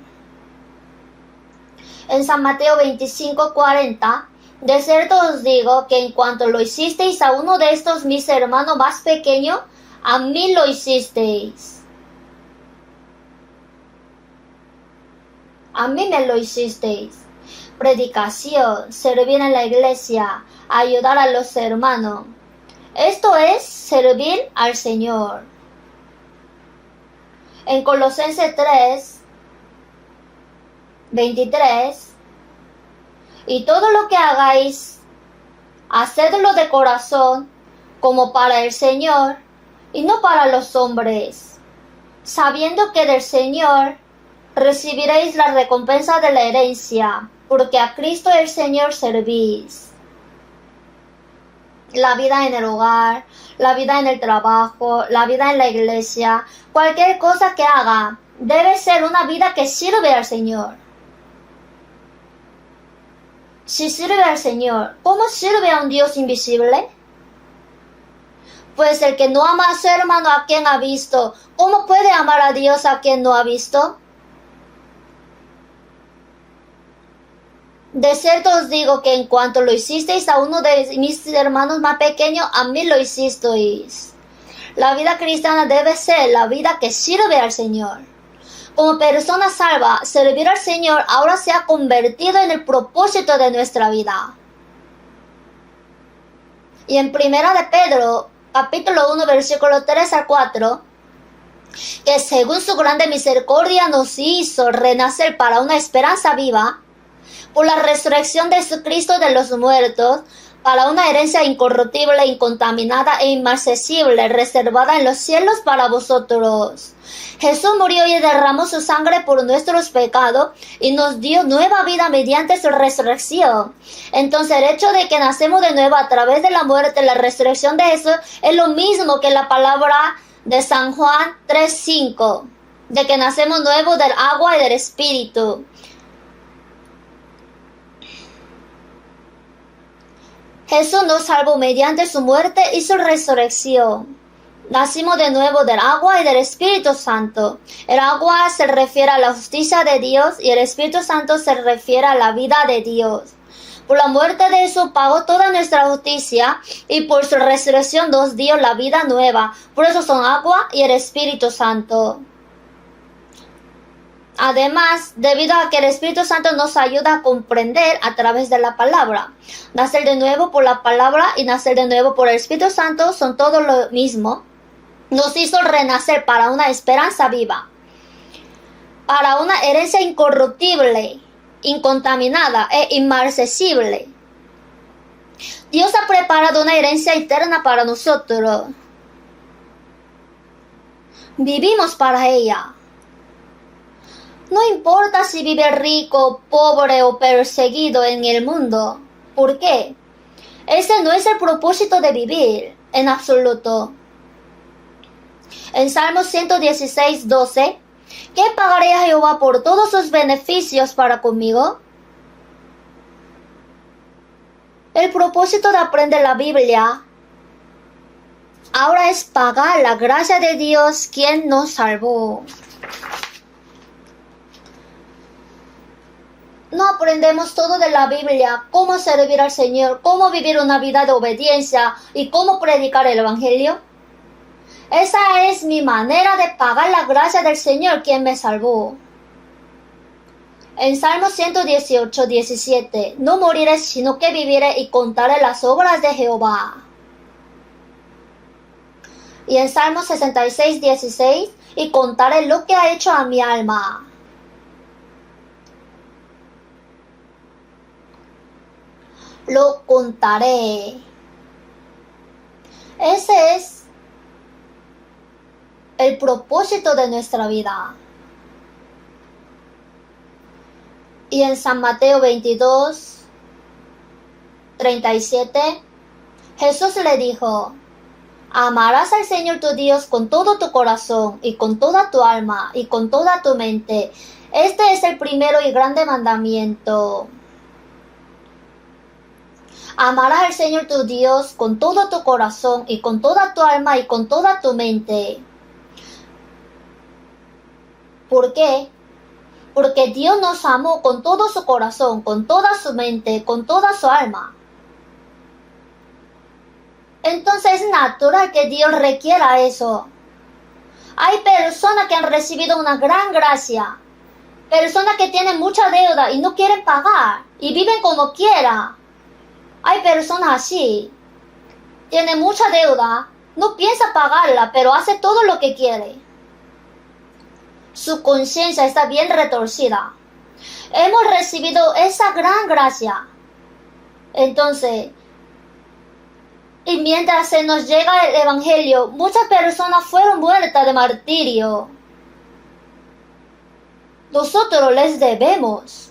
En San Mateo 25:40, de cierto os digo que en cuanto lo hicisteis a uno de estos mis hermanos más pequeños, a mí lo hicisteis. A mí me lo hicisteis. Predicación, servir en la iglesia, ayudar a los hermanos. Esto es servir al Señor. En Colosenses 3:23, y todo lo que hagáis, hacedlo de corazón, como para el Señor, y no para los hombres, sabiendo que del Señor recibiréis la recompensa de la herencia, porque a Cristo el Señor servís. La vida en el hogar, la vida en el trabajo, la vida en la iglesia, cualquier cosa que haga, debe ser una vida que sirve al Señor. Si sirve al Señor, ¿cómo sirve a un Dios invisible? Pues el que no ama a su hermano a quien ha visto, ¿cómo puede amar a Dios a quien no ha visto? De cierto os digo que en cuanto lo hicisteis a uno de mis hermanos más pequeños, a mí lo hicisteis. La vida cristiana debe ser la vida que sirve al Señor. Como persona salva, servir al Señor ahora se ha convertido en el propósito de nuestra vida. Y en Primera de Pedro, capítulo 1, versículo 3 al 4, que según su grande misericordia nos hizo renacer para una esperanza viva, por la resurrección de Jesucristo de los muertos, para una herencia incorruptible, incontaminada e inmarcesible, reservada en los cielos para vosotros. Jesús murió y derramó su sangre por nuestros pecados y nos dio nueva vida mediante su resurrección. Entonces el hecho de que nacemos de nuevo a través de la muerte y la resurrección de Jesús es lo mismo que la palabra de San Juan 3:5, de que nacemos nuevos del agua y del Espíritu. Jesús nos salvó mediante su muerte y su resurrección. Nacimos de nuevo del agua y del Espíritu Santo. El agua se refiere a la justicia de Dios y el Espíritu Santo se refiere a la vida de Dios. Por la muerte de Jesús pagó toda nuestra justicia y por su resurrección nos dio la vida nueva. Por eso son agua y el Espíritu Santo. Además, debido a que el Espíritu Santo nos ayuda a comprender a través de la palabra. Nacer de nuevo por la palabra y nacer de nuevo por el Espíritu Santo son todo lo mismo. Nos hizo renacer para una esperanza viva, para una herencia incorruptible, incontaminada e inmarcesible. Dios ha preparado una herencia eterna para nosotros. Vivimos para ella. No importa si vive rico, pobre o perseguido en el mundo. ¿Por qué? Ese no es el propósito de vivir, en absoluto. En Salmos 116:12, ¿qué pagaré a Jehová por todos sus beneficios para conmigo? El propósito de aprender la Biblia Ahora es pagar la gracia de Dios quien nos salvó. No aprendemos todo de la Biblia, cómo servir al Señor, cómo vivir una vida de obediencia y cómo predicar el Evangelio. Esa es mi manera de pagar la gracia del Señor quien me salvó. En Salmo 118, 17, no moriré sino que viviré y contaré las obras de Jehová. Y en Salmo 66, 16, y contaré lo que ha hecho a mi alma. Lo contaré. Ese es el propósito de nuestra vida. Y en San Mateo 22, 37, Jesús le dijo: amarás al Señor tu Dios con todo tu corazón y con toda tu alma y con toda tu mente. Este es el primero y grande mandamiento. Amarás al Señor tu Dios con todo tu corazón y con toda tu alma y con toda tu mente. ¿Por qué? Porque Dios nos amó con todo su corazón, con toda su mente, con toda su alma. Entonces es natural que Dios requiera eso. Hay personas que han recibido una gran gracia, personas que tienen mucha deuda y no quieren pagar y viven como quiera. Hay personas así, tienen mucha deuda, no piensa pagarla, pero hace todo lo que quiere. Su conciencia está bien retorcida. Hemos recibido esa gran gracia. Entonces, y mientras se nos llega el Evangelio, muchas personas fueron muertas de martirio. Nosotros les debemos.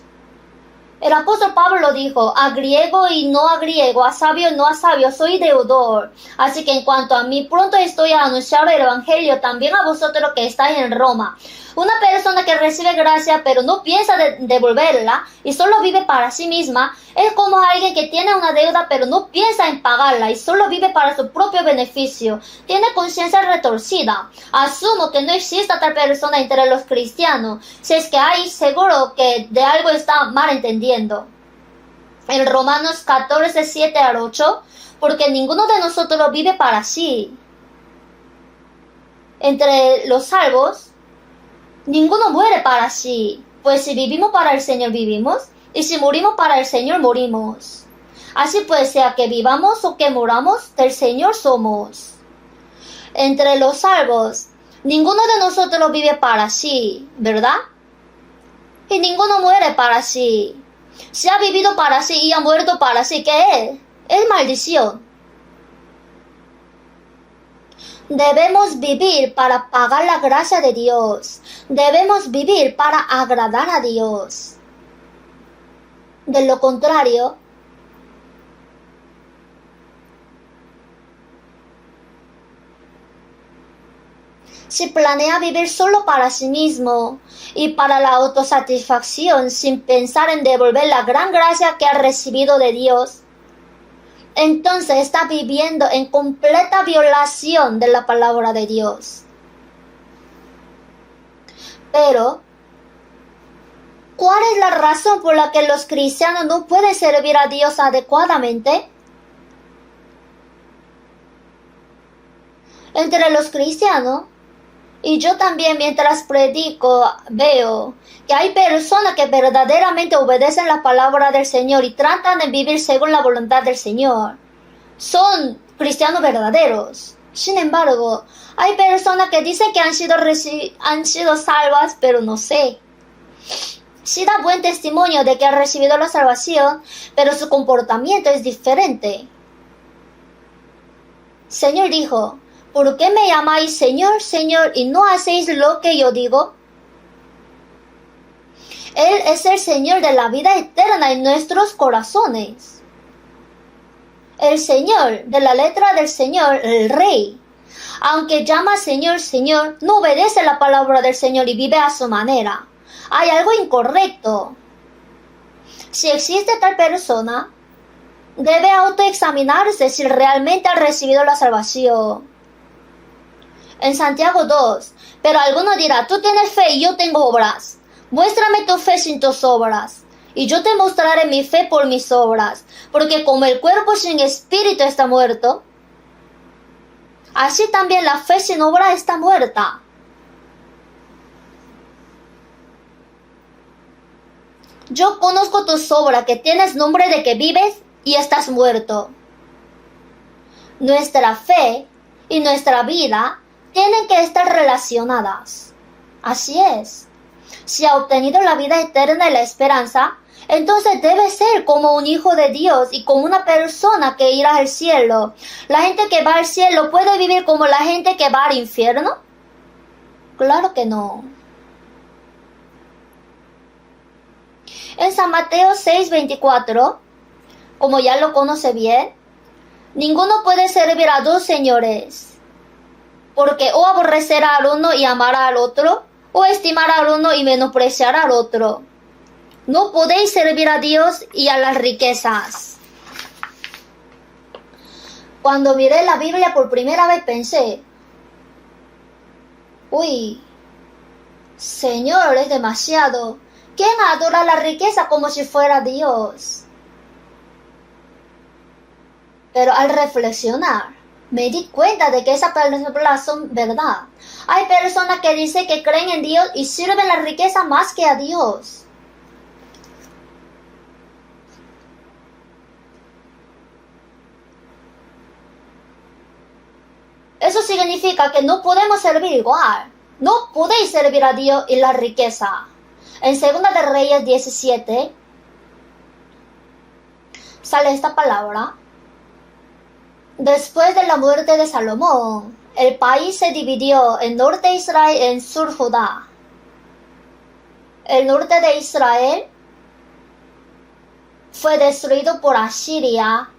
El apóstol Pablo dijo: a griego y no a griego, a sabio y no a sabio, soy deudor. Así que en cuanto a mí, pronto estoy a anunciar el Evangelio también a vosotros que estáis en Roma. Una persona que recibe gracia pero no piensa devolverla y solo vive para sí misma, es como alguien que tiene una deuda pero no piensa en pagarla y solo vive para su propio beneficio. Tiene conciencia retorcida. Asumo que no exista tal persona entre los cristianos. Si es que hay, seguro que de algo está mal entendiendo. En Romanos 14, 7 al 8, porque ninguno de nosotros vive para sí. Entre los salvos, ninguno muere para sí, pues si vivimos para el Señor vivimos, y si morimos para el Señor morimos. Así pues, sea que vivamos o que muramos, del Señor somos. Entre los salvos, ninguno de nosotros vive para sí, ¿verdad? Y ninguno muere para sí. Si ha vivido para sí y ha muerto para sí, ¿qué es? Es maldición. Debemos vivir para pagar la gracia de Dios. Debemos vivir para agradar a Dios. De lo contrario, si planea vivir solo para sí mismo y para la autosatisfacción sin pensar en devolver la gran gracia que ha recibido de Dios, entonces está viviendo en completa violación de la palabra de Dios. Pero, ¿cuál es la razón por la que los cristianos no pueden servir a Dios adecuadamente? Entre los cristianos, y yo también mientras predico veo que hay personas que verdaderamente obedecen la palabra del Señor y tratan de vivir según la voluntad del Señor. Son cristianos verdaderos. Sin embargo, hay personas que dicen que han sido salvas, pero no sé. Sí da buen testimonio de que han recibido la salvación, pero su comportamiento es diferente. El Señor dijo: ¿por qué me llamáis Señor, Señor, y no hacéis lo que yo digo? Él es el Señor de la vida eterna en nuestros corazones. El Señor, de la letra del Señor, el Rey. Aunque llama Señor, Señor, no obedece la palabra del Señor y vive a su manera. Hay algo incorrecto. Si existe tal persona, debe autoexaminarse si realmente ha recibido la salvación. En Santiago 2, pero alguno dirá, tú tienes fe y yo tengo obras. Muéstrame tu fe sin tus obras, y yo te mostraré mi fe por mis obras, porque como el cuerpo sin espíritu está muerto, así también la fe sin obra está muerta. Yo conozco tus obras, que tienes nombre de que vives y estás muerto. Nuestra fe y nuestra vida tienen que estar relacionadas. Así es. Si ha obtenido la vida eterna y la esperanza, entonces debe ser como un hijo de Dios y como una persona que irá al cielo. ¿La gente que va al cielo puede vivir como la gente que va al infierno? Claro que no. En San Mateo 6:24, como ya lo conoce bien, ninguno puede servir a dos señores, porque o aborrecerá al uno y amará al otro, o estimará al uno y menospreciará al otro. No podéis servir a Dios y a las riquezas. Cuando miré la Biblia por primera vez pensé, uy, Señor, es demasiado. ¿Quién adora la riqueza como si fuera Dios? Pero al reflexionar, me di cuenta de que esas palabras son verdad. Hay personas que dicen que creen en Dios y sirven la riqueza más que a Dios. Eso significa que no podemos servir igual. No podéis servir a Dios y la riqueza. En 2 de Reyes 17 sale esta palabra. Después de la muerte de Salomón, el país se dividió en norte de Israel y en sur Judá. El norte de Israel fue destruido por Asiria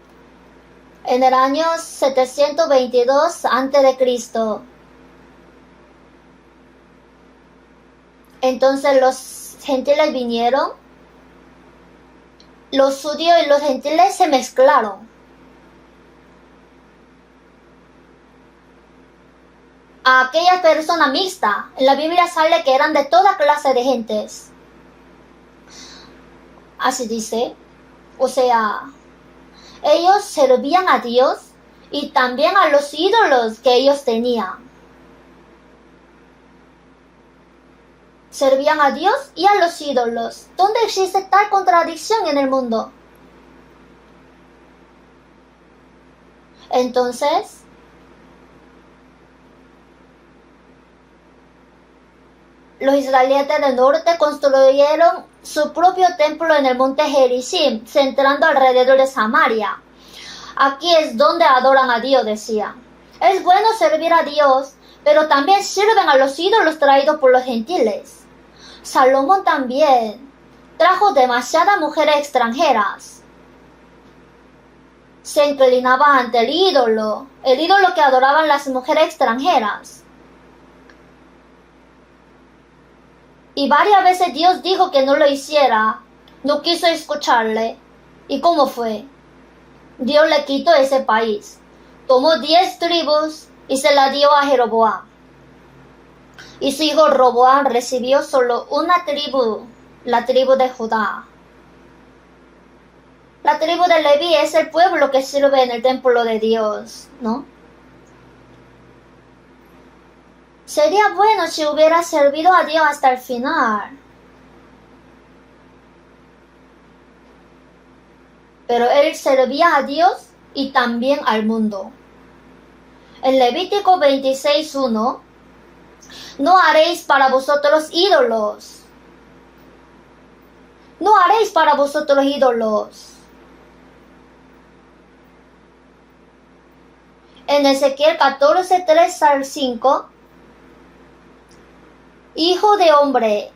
en el año 722 a.C. Entonces los gentiles vinieron, los judíos y los gentiles se mezclaron. A aquella persona mixta, en la Biblia sale que eran de toda clase de gentes. Así dice, o sea, ellos servían a Dios y también a los ídolos que ellos tenían. Servían a Dios y a los ídolos. ¿Dónde existe tal contradicción en el mundo? Entonces, los israelitas del norte construyeron su propio templo en el monte Gerizim, centrando alrededor de Samaria. Aquí es donde adoran a Dios, decía. Es bueno servir a Dios, pero también sirven a los ídolos traídos por los gentiles. Salomón también trajo demasiadas mujeres extranjeras. Se inclinaba ante el ídolo que adoraban las mujeres extranjeras. Y varias veces Dios dijo que no lo hiciera, no quiso escucharle. ¿Y cómo fue? Dios le quitó ese país. Tomó 10 tribus y se la dio a Jeroboam. Y su hijo Roboam recibió solo una tribu, la tribu de Judá. La tribu de Leví es el pueblo que sirve en el templo de Dios, ¿no? Sería bueno si hubiera servido a Dios hasta el final. Pero él servía a Dios y también al mundo. En Levítico 26:1, no haréis para vosotros ídolos. No haréis para vosotros ídolos. En Ezequiel 14:3 al 5, hijo de hombre,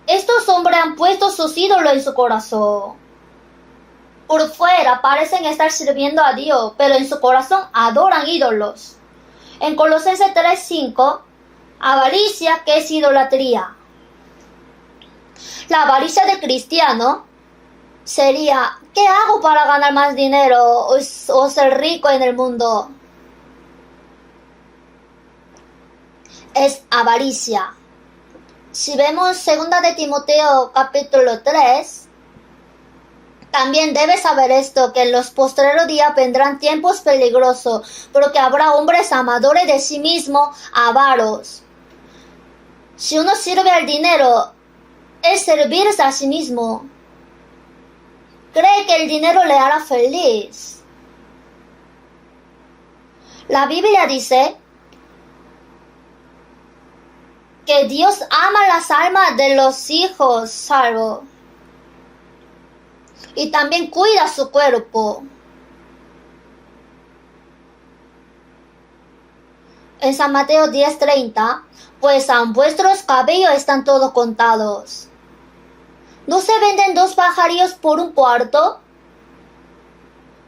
estos hombres han puesto sus ídolos en su corazón. Por fuera parecen estar sirviendo a Dios, pero en su corazón adoran ídolos. En Colosenses 3:5, avaricia, que es idolatría. La avaricia del cristiano sería, ¿qué hago para ganar más dinero o ser rico en el mundo? es avaricia. Si vemos 2 de Timoteo capítulo 3, también debes saber esto, que en los postreros días vendrán tiempos peligrosos, porque habrá hombres amadores de sí mismos, avaros. Si uno sirve al dinero, es servirse a sí mismo. Cree que el dinero le hará feliz. La Biblia dice que Dios ama las almas de los hijos salvos y también cuida su cuerpo. En San Mateo 10:30, pues aun vuestros cabellos están todos contados. ¿No se venden 2 pajarillos por un cuarto?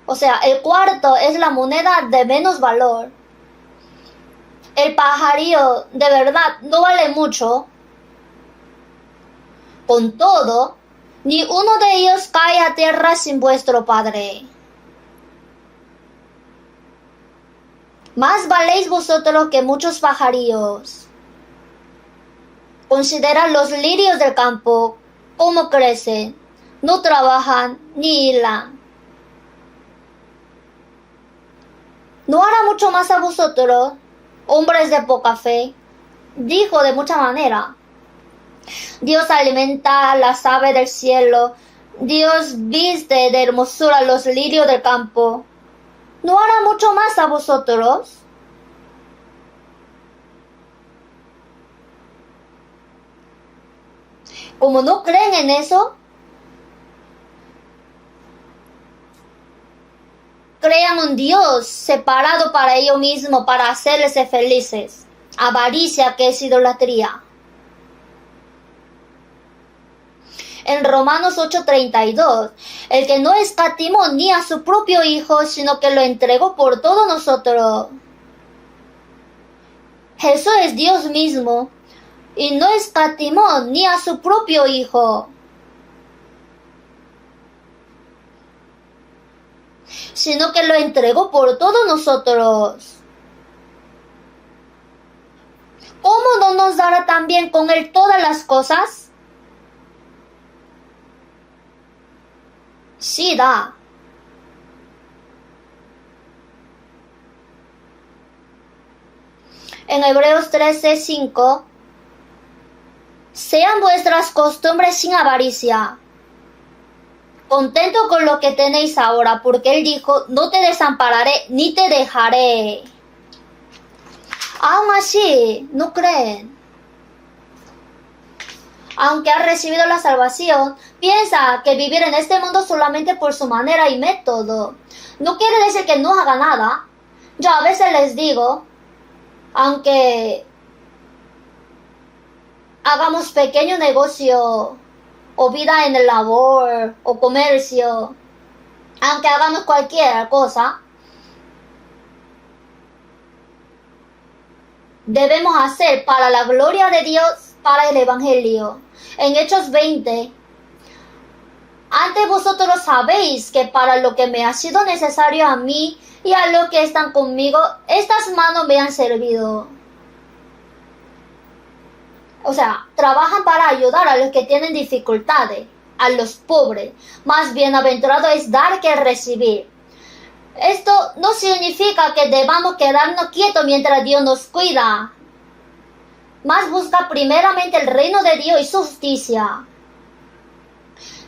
O sea, el cuarto es la moneda de menos valor. El pajarillo de verdad no vale mucho. Con todo, ni uno de ellos cae a tierra sin vuestro Padre. Más valéis vosotros que muchos pajarillos. Considerad los lirios del campo, cómo crecen, no trabajan ni hilan. ¿No hará mucho más a vosotros, hombres de poca fe? Dijo de mucha manera. Dios alimenta a las aves del cielo. Dios viste de hermosura los lirios del campo. ¿No hará mucho más a vosotros? Como no creen en eso, crean un Dios separado para ellos mismos, para hacerles felices. Avaricia, que es idolatría. En Romanos 8:32, el que no escatimó ni a su propio Hijo, sino que lo entregó por todos nosotros. Jesús es Dios mismo y no escatimó ni a su propio Hijo, sino que lo entregó por todos nosotros. ¿Cómo no nos dará también con Él todas las cosas? Sí da. En Hebreos 13:5, sean vuestras costumbres sin avaricia, contento con lo que tenéis ahora, porque Él dijo, no te desampararé ni te dejaré. Aún así, no creen. Aunque ha recibido la salvación, piensa que vivir en este mundo solamente por su manera y método. No quiere decir que no haga nada. Yo a veces les digo, aunque hagamos pequeño negocio o vida en el labor o comercio, aunque hagamos cualquier cosa, debemos hacer para la gloria de Dios, para el Evangelio. En Hechos 20, antes vosotros sabéis que para lo que me ha sido necesario a mí y a los que están conmigo, estas manos me han servido. O sea, trabajan para ayudar a los que tienen dificultades, a los pobres. Más bienaventurado es dar que recibir. Esto no significa que debamos quedarnos quietos mientras Dios nos cuida. Más busca primeramente el reino de Dios y su justicia.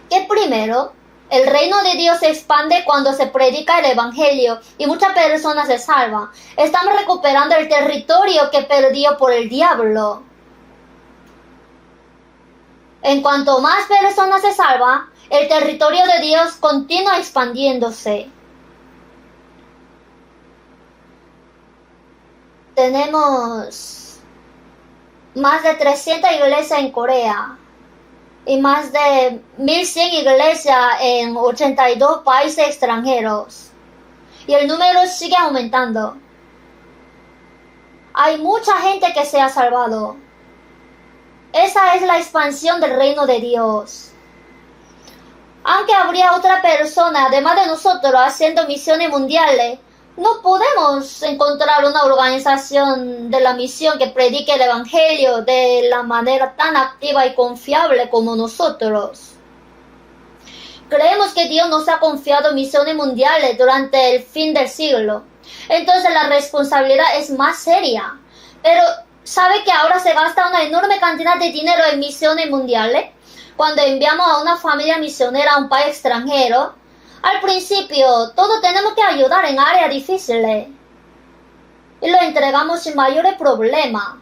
Que primero, el reino de Dios se expande cuando se predica el Evangelio y muchas personas se salvan. Estamos recuperando el territorio que perdió por el diablo. En cuanto más personas se salvan, el territorio de Dios continúa expandiéndose. Tenemos más de 300 iglesias en Corea y más de 1100 iglesias en 82 países extranjeros. Y el número sigue aumentando. Hay mucha gente que se ha salvado. Esa es la expansión del reino de Dios. Aunque habría otra persona, además de nosotros, haciendo misiones mundiales, No podemos encontrar una organización de la misión que predique el Evangelio de la manera tan activa y confiable como nosotros. Creemos que Dios nos ha confiado misiones mundiales durante el fin del siglo. Entonces la responsabilidad es más seria. Pero ¿sabe que ahora se gasta una enorme cantidad de dinero en misiones mundiales? Cuando enviamos a una familia misionera a un país extranjero, al principio todos tenemos que ayudar en áreas difíciles y lo entregamos sin mayores problemas.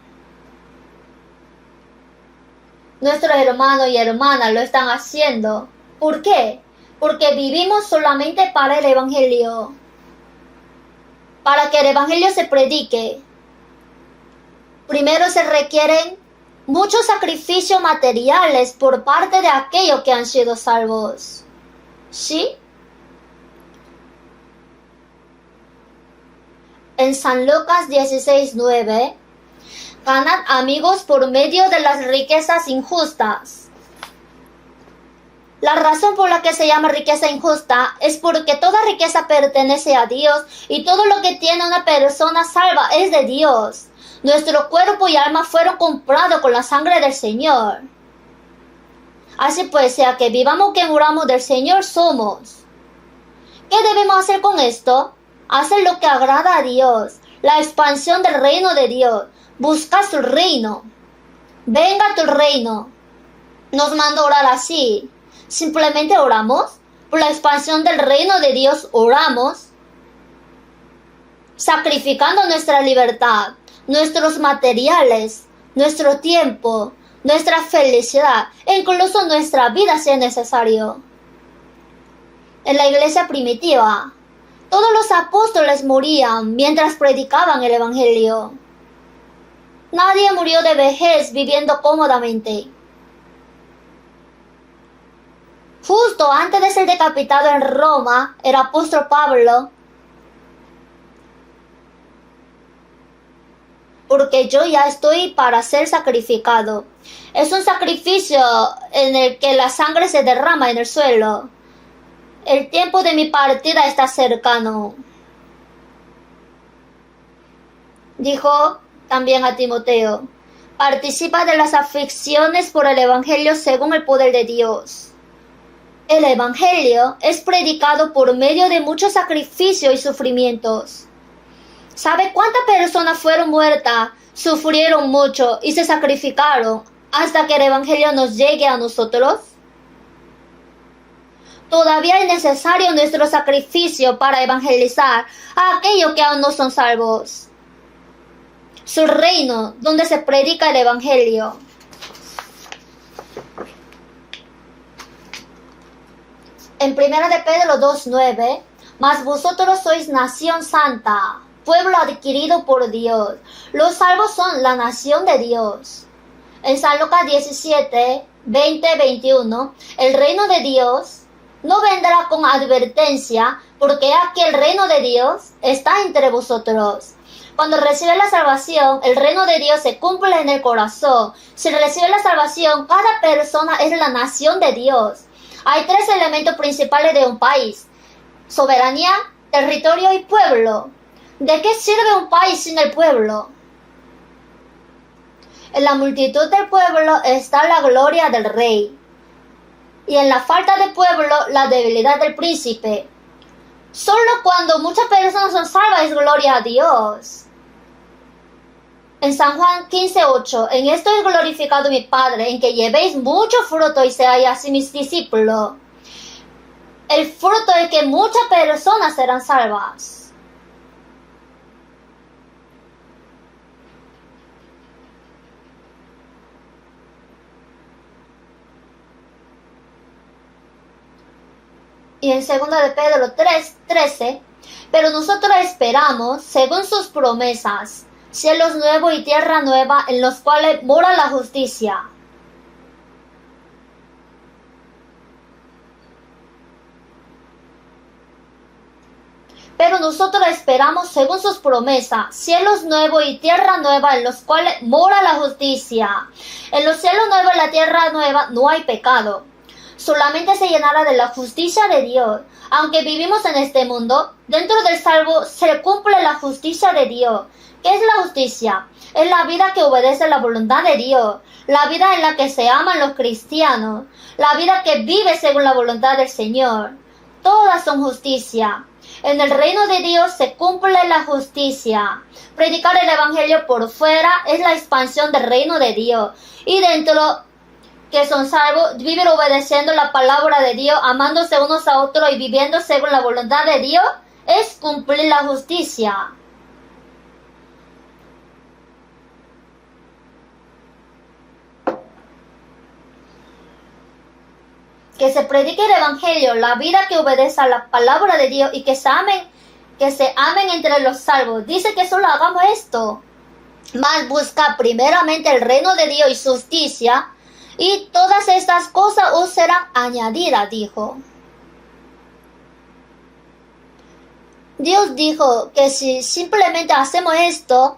Nuestros hermanos y hermanas lo están haciendo. ¿Por qué? Porque vivimos solamente para el Evangelio. Para que el Evangelio se predique, primero se requieren muchos sacrificios materiales por parte de aquellos que han sido salvos. ¿Sí? En San Lucas 16:9, ganan amigos por medio de las riquezas injustas. La razón por la que se llama riqueza injusta es porque toda riqueza pertenece a Dios y todo lo que tiene una persona salva es de Dios. Nuestro cuerpo y alma fueron comprados con la sangre del Señor. Así pues, sea que vivamos o que muramos, del Señor somos. ¿Qué debemos hacer con esto? Hacer lo que agrada a Dios, la expansión del reino de Dios. Busca su reino. Venga tu reino. Nos manda a orar así. Simplemente oramos. Por la expansión del reino de Dios oramos. Sacrificando nuestra libertad, nuestros materiales, nuestro tiempo, nuestra felicidad e incluso nuestra vida si es necesario. En la iglesia primitiva, todos los apóstoles morían mientras predicaban el Evangelio. Nadie murió de vejez viviendo cómodamente. Justo antes de ser decapitado en Roma, el apóstol Pablo, porque yo ya estoy para ser sacrificado. Es un sacrificio en el que la sangre se derrama en el suelo. El tiempo de mi partida está cercano. Dijo también a Timoteo, participa de las aflicciones por el Evangelio según el poder de Dios. El Evangelio es predicado por medio de muchos sacrificios y sufrimientos. ¿Sabe cuántas personas fueron muertas, sufrieron mucho y se sacrificaron hasta que el Evangelio nos llegue a nosotros? Todavía es necesario nuestro sacrificio para evangelizar a aquellos que aún no son salvos. Su reino, donde se predica el Evangelio. En 1 de Pedro 2:9, mas vosotros sois nación santa, pueblo adquirido por Dios. Los salvos son la nación de Dios. En San Lucas 17:20-21, el reino de Dios no vendrá con advertencia, porque aquí el reino de Dios está entre vosotros. Cuando recibe la salvación, el reino de Dios se cumple en el corazón. Si recibe la salvación, cada persona es la nación de Dios. Hay tres elementos principales de un país: soberanía, territorio y pueblo. ¿De qué sirve un país sin el pueblo? En la multitud del pueblo está la gloria del rey, y en la falta de pueblo, la debilidad del príncipe. Solo cuando muchas personas son salvas es gloria a Dios. En San Juan 15:8, en esto es glorificado mi Padre, en que llevéis mucho fruto y seáis así mis discípulos. El fruto es que muchas personas serán salvas. Y en 2 de Pedro 3:13, pero nosotros esperamos, según sus promesas, cielos nuevos y tierra nueva en los cuales mora la justicia. Pero nosotros esperamos, según sus promesas, cielos nuevos y tierra nueva en los cuales mora la justicia. En los cielos nuevos y la tierra nueva no hay pecado. solamente se llenará de la justicia de Dios. Aunque vivimos en este mundo, dentro del salvo se cumple la justicia de Dios. ¿Qué es la justicia? Es la vida que obedece la voluntad de Dios, la vida en la que se aman los cristianos, la vida que vive según la voluntad del Señor. Todas son justicia. En el reino de Dios se cumple la justicia. Predicar el evangelio por fuera es la expansión del reino de Dios. Y dentro, que son salvos, vivir obedeciendo la palabra de Dios, amándose unos a otros y viviendo según la voluntad de Dios, es cumplir la justicia. Que se predique el evangelio, la vida que obedece a la palabra de Dios y que se amen entre los salvos. Dice que solo hagamos esto. Mas busca primeramente el reino de Dios y su justicia, y todas estas cosas os serán añadidas, dijo. Dios dijo que si simplemente hacemos esto,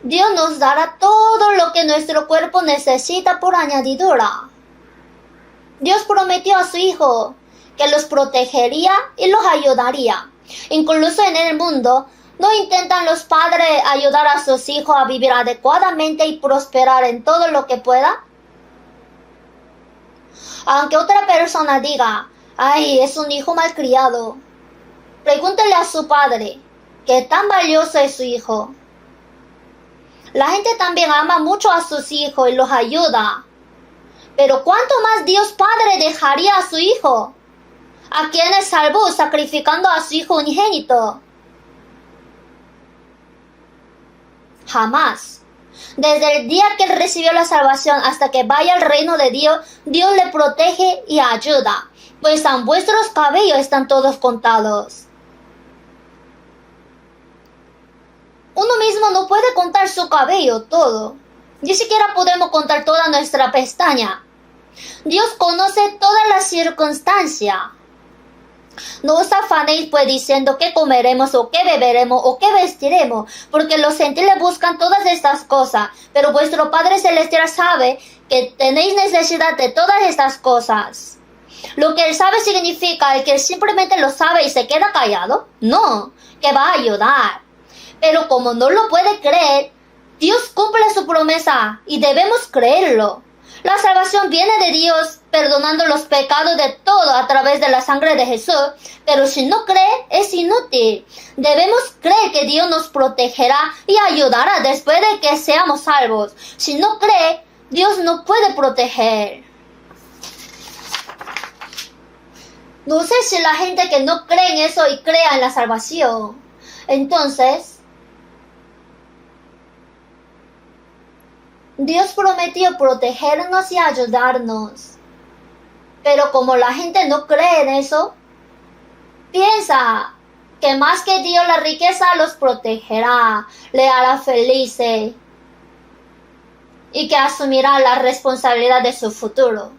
Dios nos dará todo lo que nuestro cuerpo necesita por añadidura. Dios prometió a su Hijo que los protegería y los ayudaría. Incluso en el mundo, ¿no intentan los padres ayudar a sus hijos a vivir adecuadamente y prosperar en todo lo que pueda? Aunque otra persona diga, ay, es un hijo malcriado, pregúntele a su padre, ¿qué tan valioso es su hijo? La gente también ama mucho a sus hijos y los ayuda. Pero ¿cuánto más Dios Padre dejaría a su Hijo? ¿A quienes salvó sacrificando a su Hijo unigénito? Jamás. Desde el día que él recibió la salvación hasta que vaya al reino de Dios, Dios le protege y ayuda, pues aun vuestros cabellos están todos contados. Uno mismo no puede contar su cabello todo. Ni siquiera podemos contar toda nuestra pestaña. Dios conoce todas las circunstancias. No os afanéis pues diciendo qué comeremos o qué beberemos o qué vestiremos, porque los gentiles buscan todas estas cosas, pero vuestro Padre Celestial sabe que tenéis necesidad de todas estas cosas. Lo que Él sabe significa que Él simplemente lo sabe y se queda callado. No, que va a ayudar. Pero como no lo puede creer, Dios cumple su promesa y debemos creerlo. La salvación viene de Dios perdonando los pecados de todo a través de la sangre de Jesús, pero si no cree es inútil. Debemos creer que Dios nos protegerá y ayudará después de que seamos salvos. Si no cree, Dios no puede proteger. No sé si la gente que no cree en eso y crea en la salvación. Entonces, Dios prometió protegernos y ayudarnos. Pero como la gente no cree en eso, piensa que más que Dios la riqueza los protegerá, le hará felices y que asumirá la responsabilidad de su futuro,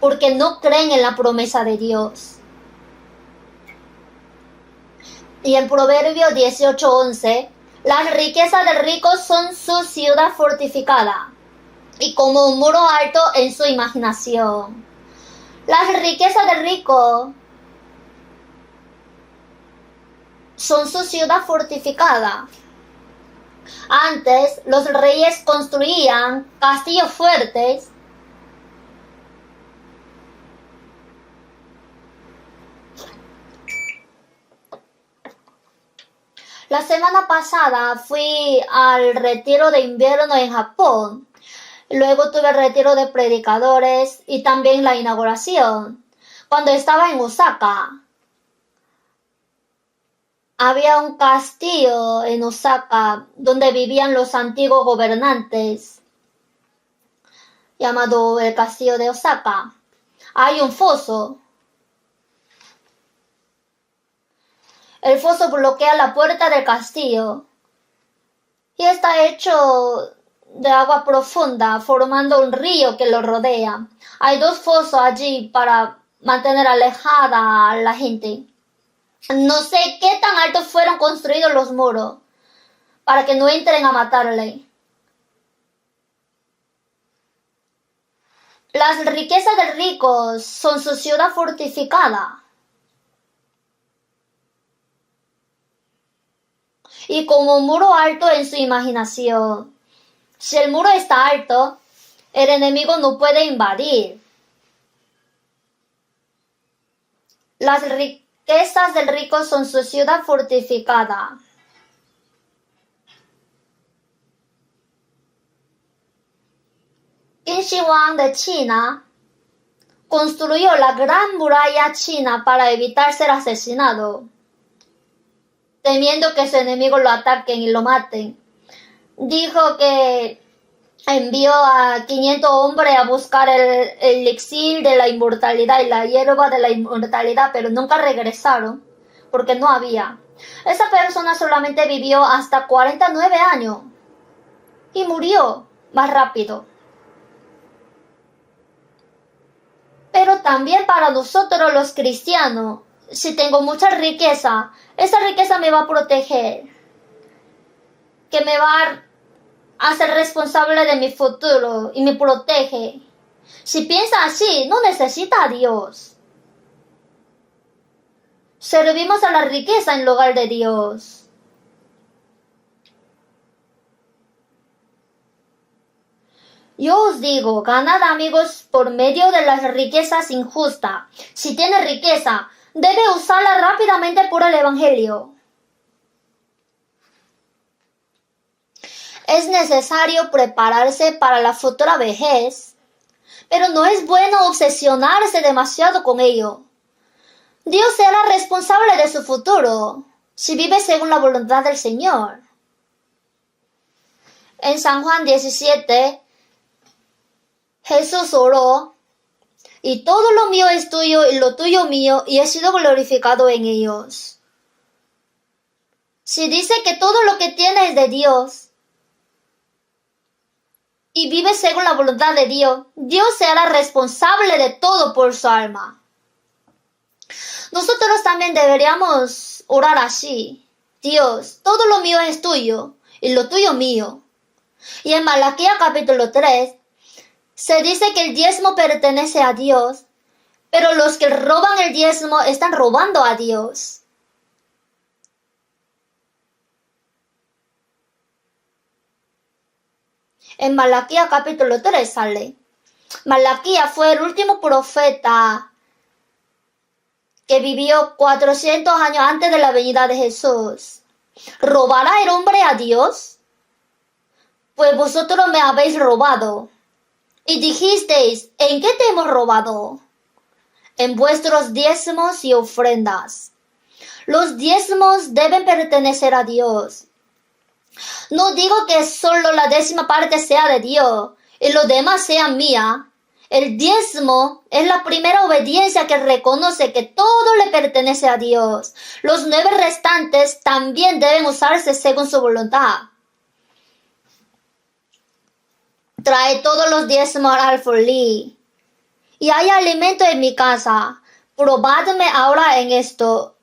porque no creen en la promesa de Dios. Y en Proverbios 18:11, las riquezas del rico son su ciudad fortificada, y como un muro alto en su imaginación. Las riquezas del rico son su ciudad fortificada. Antes, los reyes construían castillos fuertes La semana pasada fui al retiro de invierno en Japón. Luego tuve el retiro de predicadores y también la inauguración. Cuando estaba en Osaka, había un castillo en Osaka donde vivían los antiguos gobernantes, llamado el castillo de Osaka. Hay un foso. El foso bloquea la puerta del castillo y está hecho de agua profunda, formando un río que lo rodea. Hay 2 fosos allí para mantener alejada a la gente. No sé qué tan altos fueron construidos los muros para que no entren a matarle. Las riquezas del rico son su ciudad fortificada. Y como un muro alto en su imaginación. Si el muro está alto, el enemigo no puede invadir. Las riquezas del rico son su ciudad fortificada. Qin Shi Huang de China construyó la gran muralla china para evitar ser asesinado, temiendo que su enemigo lo ataquen y lo maten. Dijo que envió a 500 hombres a buscar el elixir de la inmortalidad y la hierba de la inmortalidad, pero nunca regresaron porque no había. Esa persona solamente vivió hasta 49 años y murió más rápido. Pero también para nosotros los cristianos, si tengo mucha riqueza, esa riqueza me va a proteger, que me va a ser responsable de mi futuro y me protege. Si piensa así, no necesita a Dios. Servimos a la riqueza en lugar de Dios. Yo os digo, ganad amigos por medio de las riquezas injustas. Si tiene riqueza, debe usarla rápidamente por el Evangelio. Es necesario prepararse para la futura vejez, pero no es bueno obsesionarse demasiado con ello. Dios será responsable de su futuro si vive según la voluntad del Señor. En San Juan 17, Jesús oró, y todo lo mío es tuyo y lo tuyo mío, y he sido glorificado en ellos. Si dice que todo lo que tiene es de Dios, y vive según la voluntad de Dios, Dios será responsable de todo por su alma. Nosotros también deberíamos orar así. Dios, todo lo mío es tuyo, y lo tuyo mío. Y en Malaquías capítulo 3, se dice que el diezmo pertenece a Dios, pero los que roban el diezmo están robando a Dios. En Malaquías capítulo 3 sale. Malaquías fue el último profeta que vivió 400 años antes de la venida de Jesús. ¿Robará el hombre a Dios? Pues vosotros me habéis robado. Y dijisteis, ¿en qué te hemos robado? En vuestros diezmos y ofrendas. Los diezmos deben pertenecer a Dios. No digo que solo la 10ª parte sea de Dios y lo demás sea mía. El diezmo es la primera obediencia que reconoce que todo le pertenece a Dios. Los 9 restantes también deben usarse según su voluntad. Trae todos los diezmos al alfolí. Y hay alimento en mi casa. Probadme ahora en esto.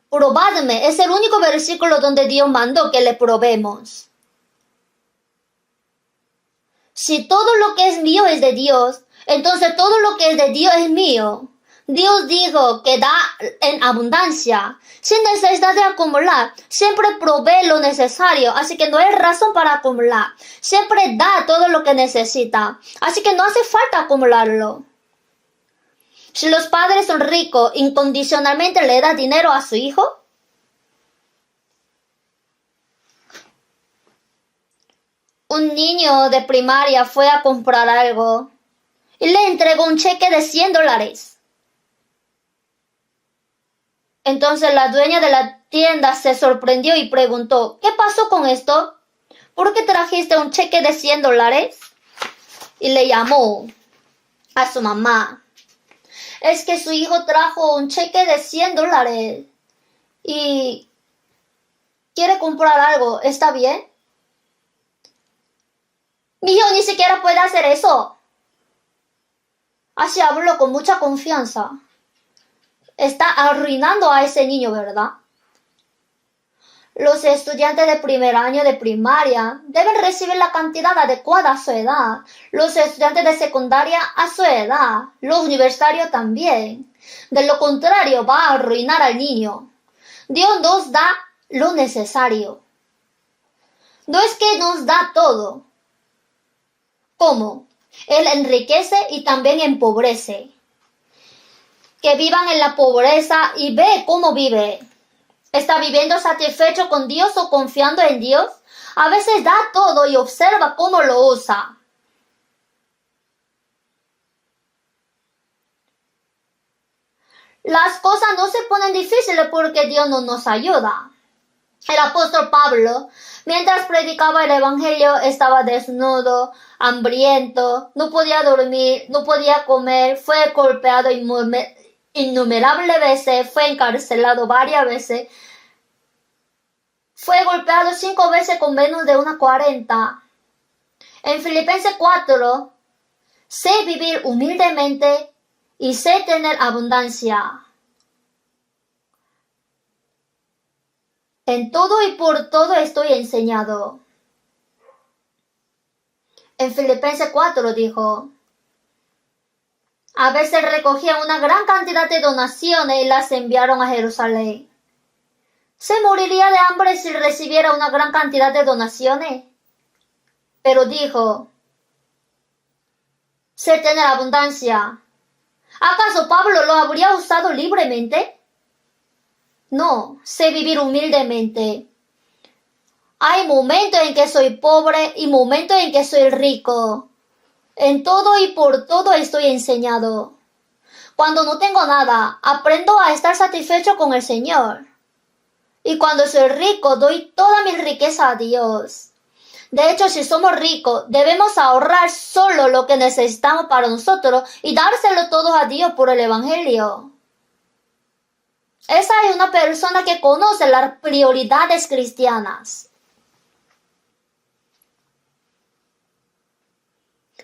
Probadme. Es el único versículo donde Dios mandó que le probemos. Si todo lo que es mío es de Dios, entonces todo lo que es de Dios es mío. Dios dijo que da en abundancia, sin necesidad de acumular. Siempre provee lo necesario, así que no hay razón para acumular. Siempre da todo lo que necesita, así que no hace falta acumularlo. Si los padres son ricos, ¿incondicionalmente le da dinero a su hijo? Un niño de primaria fue a comprar algo y le entregó un cheque de $100. Entonces la dueña de la tienda se sorprendió y preguntó, ¿qué pasó con esto? ¿Por qué trajiste un cheque de $100? Y le llamó a su mamá. Es que su hijo trajo un cheque de $100 y quiere comprar algo, ¿está bien? Mi hijo ni siquiera puede hacer eso. Así habló con mucha confianza. Está arruinando a ese niño, ¿verdad? Los estudiantes de primer año de primaria deben recibir la cantidad adecuada a su edad. Los estudiantes de secundaria a su edad. Los universitarios también. De lo contrario, va a arruinar al niño. Dios nos da lo necesario. No es que nos da todo. ¿Cómo? Él enriquece y también empobrece. Que vivan en la pobreza y ve cómo vive. ¿Está viviendo satisfecho con Dios o confiando en Dios? A veces da todo y observa cómo lo usa. Las cosas no se ponen difíciles porque Dios no nos ayuda. El apóstol Pablo, mientras predicaba el evangelio, estaba desnudo, hambriento, no podía dormir, no podía comer, fue golpeado innumerables veces, fue encarcelado varias veces, fue golpeado 5 veces con menos de una 40. En Filipenses 4, sé vivir humildemente y sé tener abundancia. En todo y por todo estoy enseñado. En Filipenses 4 dijo, a veces recogían una gran cantidad de donaciones y las enviaron a Jerusalén. ¿Se moriría de hambre si recibiera una gran cantidad de donaciones? Pero dijo, sé tener abundancia. ¿Acaso Pablo lo habría usado libremente? No, sé vivir humildemente. Hay momentos en que soy pobre y momentos en que soy rico. En todo y por todo estoy enseñado. Cuando no tengo nada, aprendo a estar satisfecho con el Señor. Y cuando soy rico, doy toda mi riqueza a Dios. De hecho, si somos ricos, debemos ahorrar solo lo que necesitamos para nosotros y dárselo todo a Dios por el Evangelio. Esa es una persona que conoce las prioridades cristianas.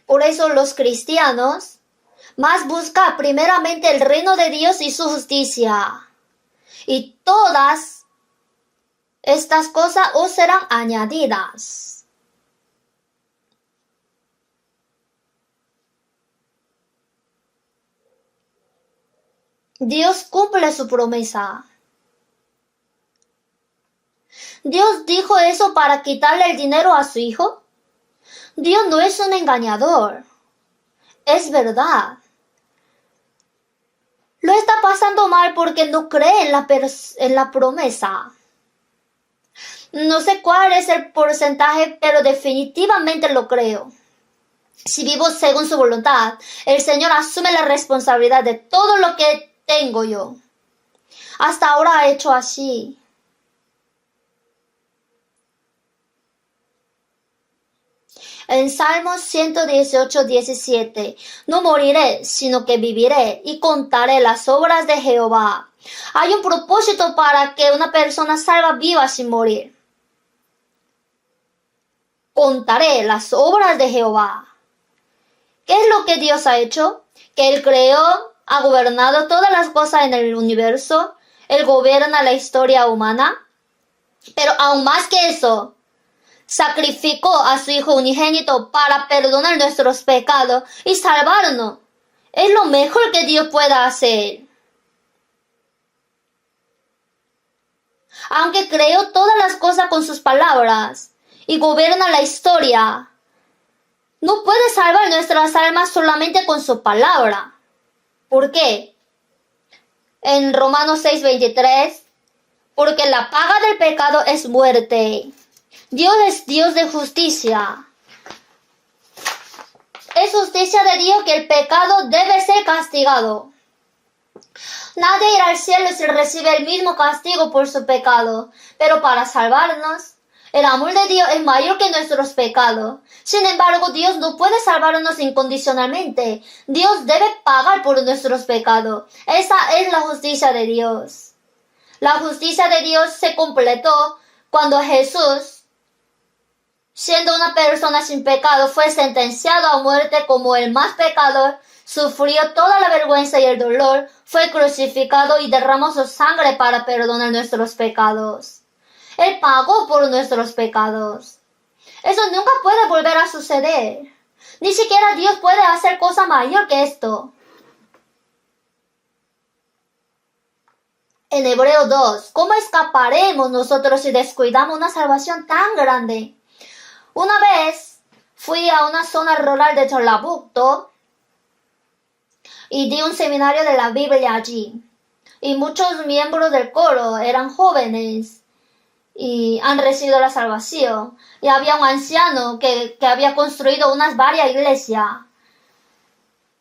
Por eso los cristianos más buscan primeramente el reino de Dios y su justicia. Y todas estas cosas os serán añadidas. Dios cumple su promesa. ¿Dios dijo eso para quitarle el dinero a su hijo? Dios no es un engañador. Es verdad. Lo está pasando mal porque no cree en la promesa. No sé cuál es el porcentaje, pero definitivamente lo creo. Si vivo según su voluntad, el Señor asume la responsabilidad de todo lo que tengo yo. Hasta ahora ha hecho así. En Salmos 118, 17, no moriré, sino que viviré y contaré las obras de Jehová. Hay un propósito para que una persona salga viva sin morir. Contaré las obras de Jehová. ¿Qué es lo que Dios ha hecho? Que Él creó, ha gobernado todas las cosas en el universo. Él gobierna la historia humana. Pero aún más que eso, sacrificó a su Hijo unigénito para perdonar nuestros pecados y salvarnos. Es lo mejor que Dios pueda hacer. Aunque creó todas las cosas con sus palabras y gobierna la historia, no puede salvar nuestras almas solamente con su palabra. ¿Por qué? En Romanos 6:23, porque la paga del pecado es muerte. Dios es Dios de justicia. Es justicia de Dios que el pecado debe ser castigado. Nadie irá al cielo si recibe el mismo castigo por su pecado, pero para salvarnos, el amor de Dios es mayor que nuestros pecados. Sin embargo, Dios no puede salvarnos incondicionalmente. Dios debe pagar por nuestros pecados. Esa es la justicia de Dios. La justicia de Dios se completó cuando Jesús, siendo una persona sin pecado, fue sentenciado a muerte como el más pecador, sufrió toda la vergüenza y el dolor, fue crucificado y derramó su sangre para perdonar nuestros pecados. Él pagó por nuestros pecados. Eso nunca puede volver a suceder. Ni siquiera Dios puede hacer cosa mayor que esto. En Hebreo 2, ¿cómo escaparemos nosotros si descuidamos una salvación tan grande? Una vez fui a una zona rural de Cholabukto y di un seminario de la Biblia allí. Y muchos miembros del coro eran jóvenes y han recibido la salvación. Y había un anciano que había construido varias iglesias.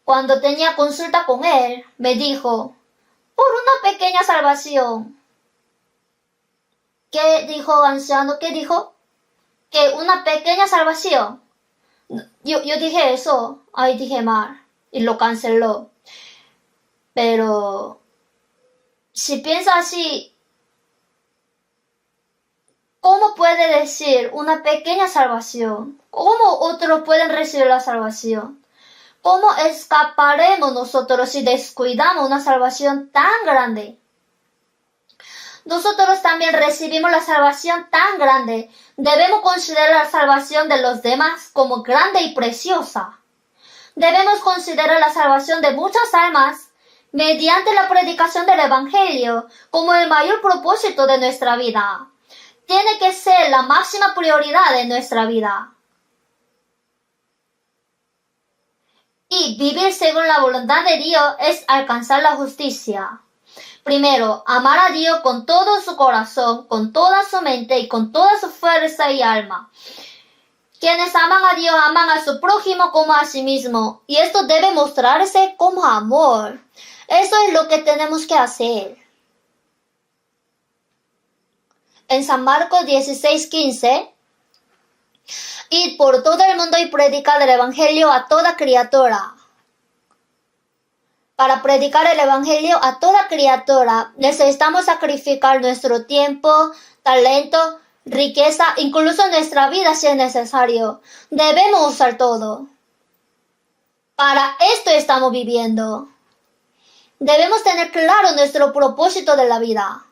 Cuando tenía consulta con él, me dijo, por una pequeña salvación. ¿Qué dijo, anciano? ¿Qué dijo? Que una pequeña salvación. Yo dije eso. Ahí dije mal. Y lo canceló. Pero si piensa así, ¿cómo puede decir una pequeña salvación? ¿Cómo otros pueden recibir la salvación? ¿Cómo escaparemos nosotros si descuidamos una salvación tan grande? Nosotros también recibimos la salvación tan grande. Debemos considerar la salvación de los demás como grande y preciosa. Debemos considerar la salvación de muchas almas mediante la predicación del Evangelio como el mayor propósito de nuestra vida. Tiene que ser la máxima prioridad de nuestra vida. Y vivir según la voluntad de Dios es alcanzar la justicia. Primero, amar a Dios con todo su corazón, con toda su mente y con toda su fuerza y alma. Quienes aman a Dios aman a su prójimo como a sí mismo. Y esto debe mostrarse como amor. Eso es lo que tenemos que hacer. En San Marcos 16:15, id por todo el mundo y predicad el Evangelio a toda criatura. Para predicar el Evangelio a toda criatura, necesitamos sacrificar nuestro tiempo, talento, riqueza, incluso nuestra vida si es necesario. Debemos usar todo. Para esto estamos viviendo. Debemos tener claro nuestro propósito de la vida.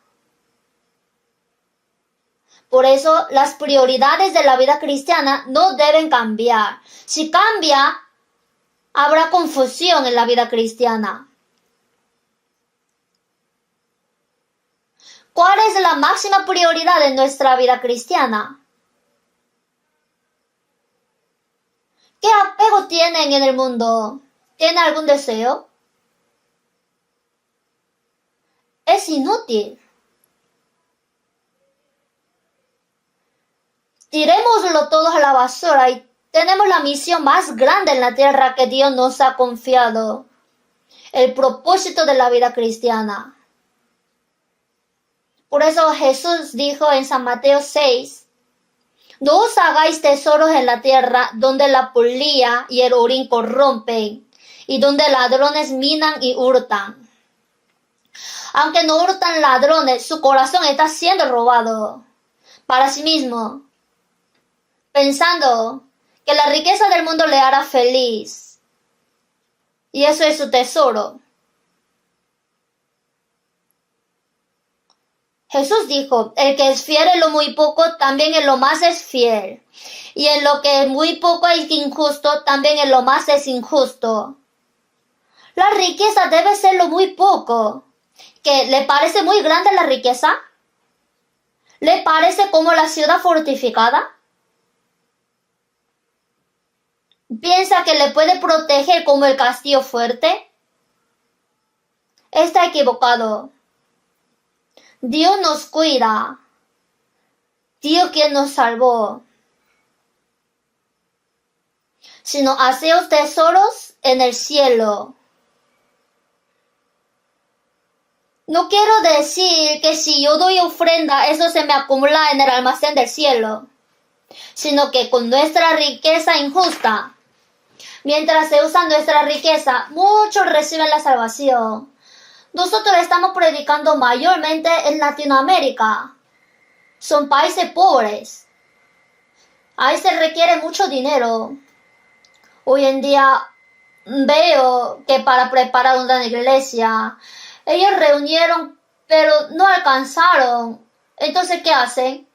Por eso, las prioridades de la vida cristiana no deben cambiar. Si cambia, habrá confusión en la vida cristiana. ¿Cuál es la máxima prioridad de nuestra vida cristiana? ¿Qué apego tienen en el mundo? ¿Tienen algún deseo? Es inútil. Tirémoslo todos a la basura y tenemos la misión más grande en la tierra que Dios nos ha confiado. El propósito de la vida cristiana. Por eso Jesús dijo en San Mateo 6, no os hagáis tesoros en la tierra donde la polilla y el orín corrompen y donde ladrones minan y hurtan. Aunque no hurtan ladrones, su corazón está siendo robado para sí mismo, pensando que la riqueza del mundo le hará feliz. Y eso es su tesoro. Jesús dijo, el que es fiel en lo muy poco, también en lo más es fiel. Y en lo que es muy poco es injusto, también en lo más es injusto. La riqueza debe ser lo muy poco. ¿Qué, le parece muy grande la riqueza? ¿Le parece como la ciudad fortificada? ¿Piensa que le puede proteger como el castillo fuerte? Está equivocado. Dios nos cuida. Dios quien nos salvó. Sino haceos tesoros en el cielo. No quiero decir que si yo doy ofrenda, eso se me acumula en el almacén del cielo, sino que con nuestra riqueza injusta, mientras se usa nuestra riqueza, muchos reciben la salvación. Nosotros estamos predicando mayormente en Latinoamérica. Son países pobres. Ahí se requiere mucho dinero. Hoy en día veo que para preparar una iglesia, ellos reunieron, pero no alcanzaron. Entonces, ¿qué hacen?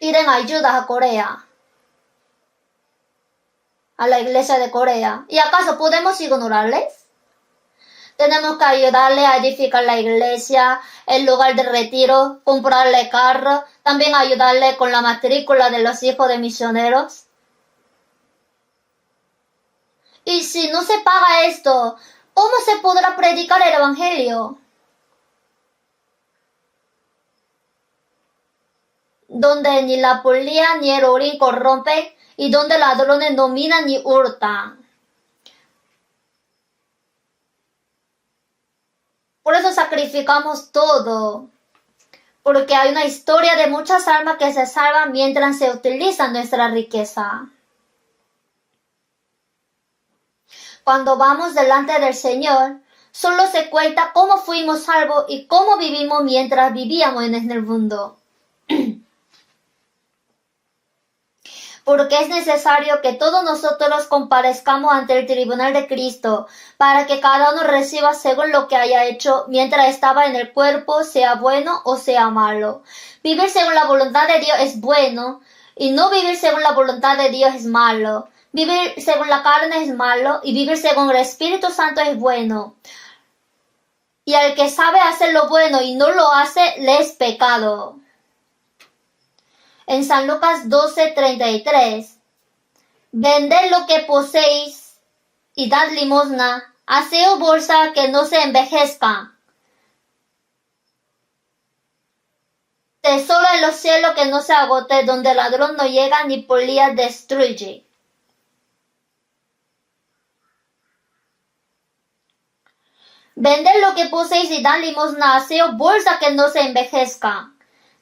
piden ayuda a Corea, a la iglesia de Corea. ¿Y acaso podemos ignorarles? Tenemos que ayudarle a edificar la iglesia, el lugar de retiro, comprarle carro, también ayudarle con la matrícula de los hijos de misioneros. Y si no se paga esto, ¿cómo se podrá predicar el evangelio? Donde ni la polilla ni el orín corrompen y donde ladrones no minan ni hurtan. Por eso sacrificamos todo, porque hay una historia de muchas almas que se salvan mientras se utiliza nuestra riqueza. Cuando vamos delante del Señor, solo se cuenta cómo fuimos salvos y cómo vivimos mientras vivíamos en el mundo. Porque es necesario que todos nosotros comparezcamos ante el tribunal de Cristo, para que cada uno reciba según lo que haya hecho mientras estaba en el cuerpo, sea bueno o sea malo. Vivir según la voluntad de Dios es bueno, y no vivir según la voluntad de Dios es malo. Vivir según la carne es malo, y vivir según el Espíritu Santo es bueno. Y al que sabe hacer lo bueno y no lo hace, le es pecado. En San Lucas 12:33, vended lo que poseéis y dad limosna, haceos bolsa que no se envejezca, tesoro en los cielos que no se agote, donde el ladrón no llega ni polilla destruye. Vended lo que poseéis y dad limosna, haceos bolsa que no se envejezca,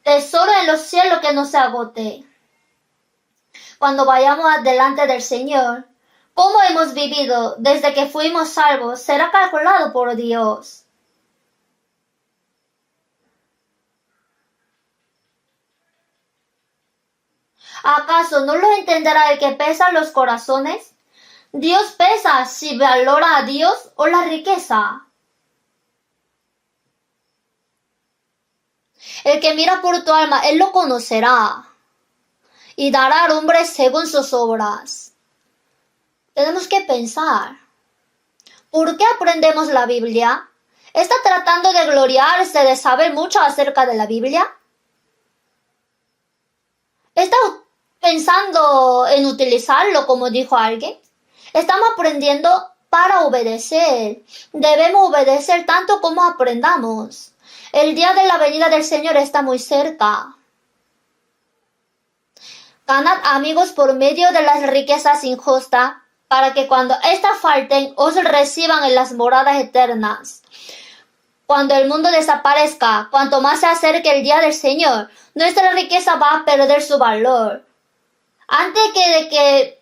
tesoro en los cielos que no se agote. Cuando vayamos delante del Señor, cómo hemos vivido desde que fuimos salvos será calculado por Dios. ¿Acaso no lo entenderá el que pesa los corazones? Dios pesa si valora a Dios o la riqueza. El que mira por tu alma, él lo conocerá y dará al hombre según sus obras. Tenemos que pensar, ¿por qué aprendemos la Biblia? ¿Está tratando de gloriarse, de saber mucho acerca de la Biblia? ¿Está pensando en utilizarlo, como dijo alguien? Estamos aprendiendo para obedecer. Debemos obedecer tanto como aprendamos. El día de la venida del Señor está muy cerca. Ganad amigos por medio de las riquezas injustas, para que cuando éstas falten, os reciban en las moradas eternas. Cuando el mundo desaparezca, cuanto más se acerque el día del Señor, nuestra riqueza va a perder su valor. Antes de que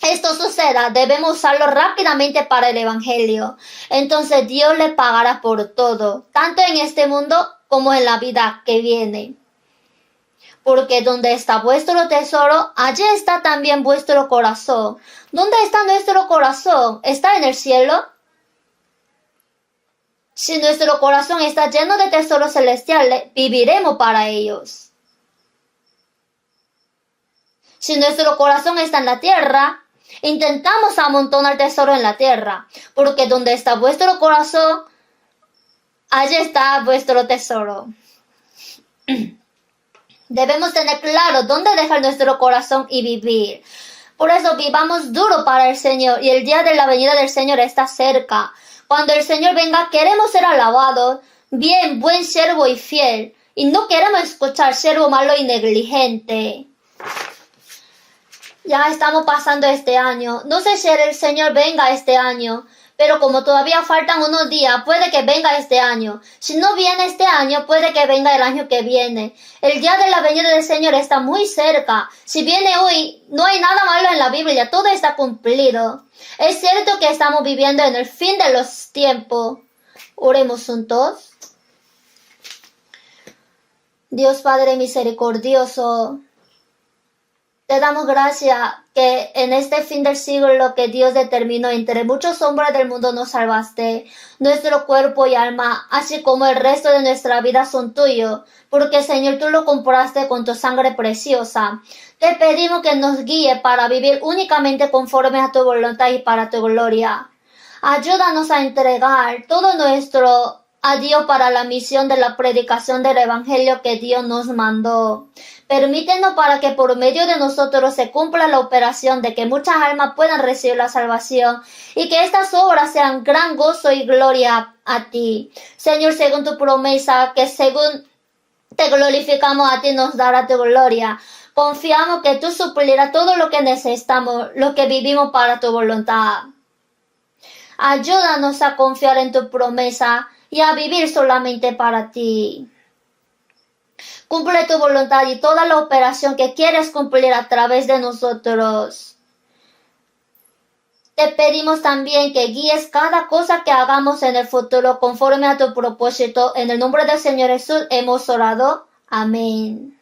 esto suceda, debemos usarlo rápidamente para el Evangelio. Entonces Dios le pagará por todo, tanto en este mundo como en la vida que viene. Porque donde está vuestro tesoro, allí está también vuestro corazón. ¿Dónde está nuestro corazón? ¿Está en el cielo? Si nuestro corazón está lleno de tesoros celestiales, viviremos para ellos. Si nuestro corazón está en la tierra, intentamos amontonar tesoro en la tierra, porque donde está vuestro corazón, allí está vuestro tesoro. Debemos tener claro dónde dejar nuestro corazón y vivir. Por eso vivamos duro para el Señor, y el día de la venida del Señor está cerca. Cuando el Señor venga, queremos ser alabados, bien, buen siervo y fiel, y no queremos escuchar siervo malo y negligente. Ya estamos pasando este año. No sé si el Señor venga este año, pero como todavía faltan unos días, puede que venga este año. Si no viene este año, puede que venga el año que viene. El día de la venida del Señor está muy cerca. Si viene hoy, no hay nada malo en la Biblia, todo está cumplido. Es cierto que estamos viviendo en el fin de los tiempos. Oremos juntos. Dios Padre misericordioso, Te damos gracias que en este fin del siglo que Dios determinó entre muchos hombres del mundo nos salvaste. Nuestro cuerpo y alma, así como el resto de nuestra vida son tuyos, porque Señor tú lo compraste con tu sangre preciosa. Te pedimos que nos guíe para vivir únicamente conforme a tu voluntad y para tu gloria. Ayúdanos a entregar todo nuestro a Dios para la misión de la predicación del Evangelio que Dios nos mandó. Permítenos para que por medio de nosotros se cumpla la operación de que muchas almas puedan recibir la salvación y que estas obras sean gran gozo y gloria a ti. Señor, según tu promesa, que según te glorificamos a ti nos dará tu gloria. Confiamos que tú suplirás todo lo que necesitamos, lo que vivimos para tu voluntad. Ayúdanos a confiar en tu promesa y a vivir solamente para ti. Cumple tu voluntad y toda la operación que quieres cumplir a través de nosotros. Te pedimos también que guíes cada cosa que hagamos en el futuro conforme a tu propósito. En el nombre del Señor Jesús hemos orado. Amén.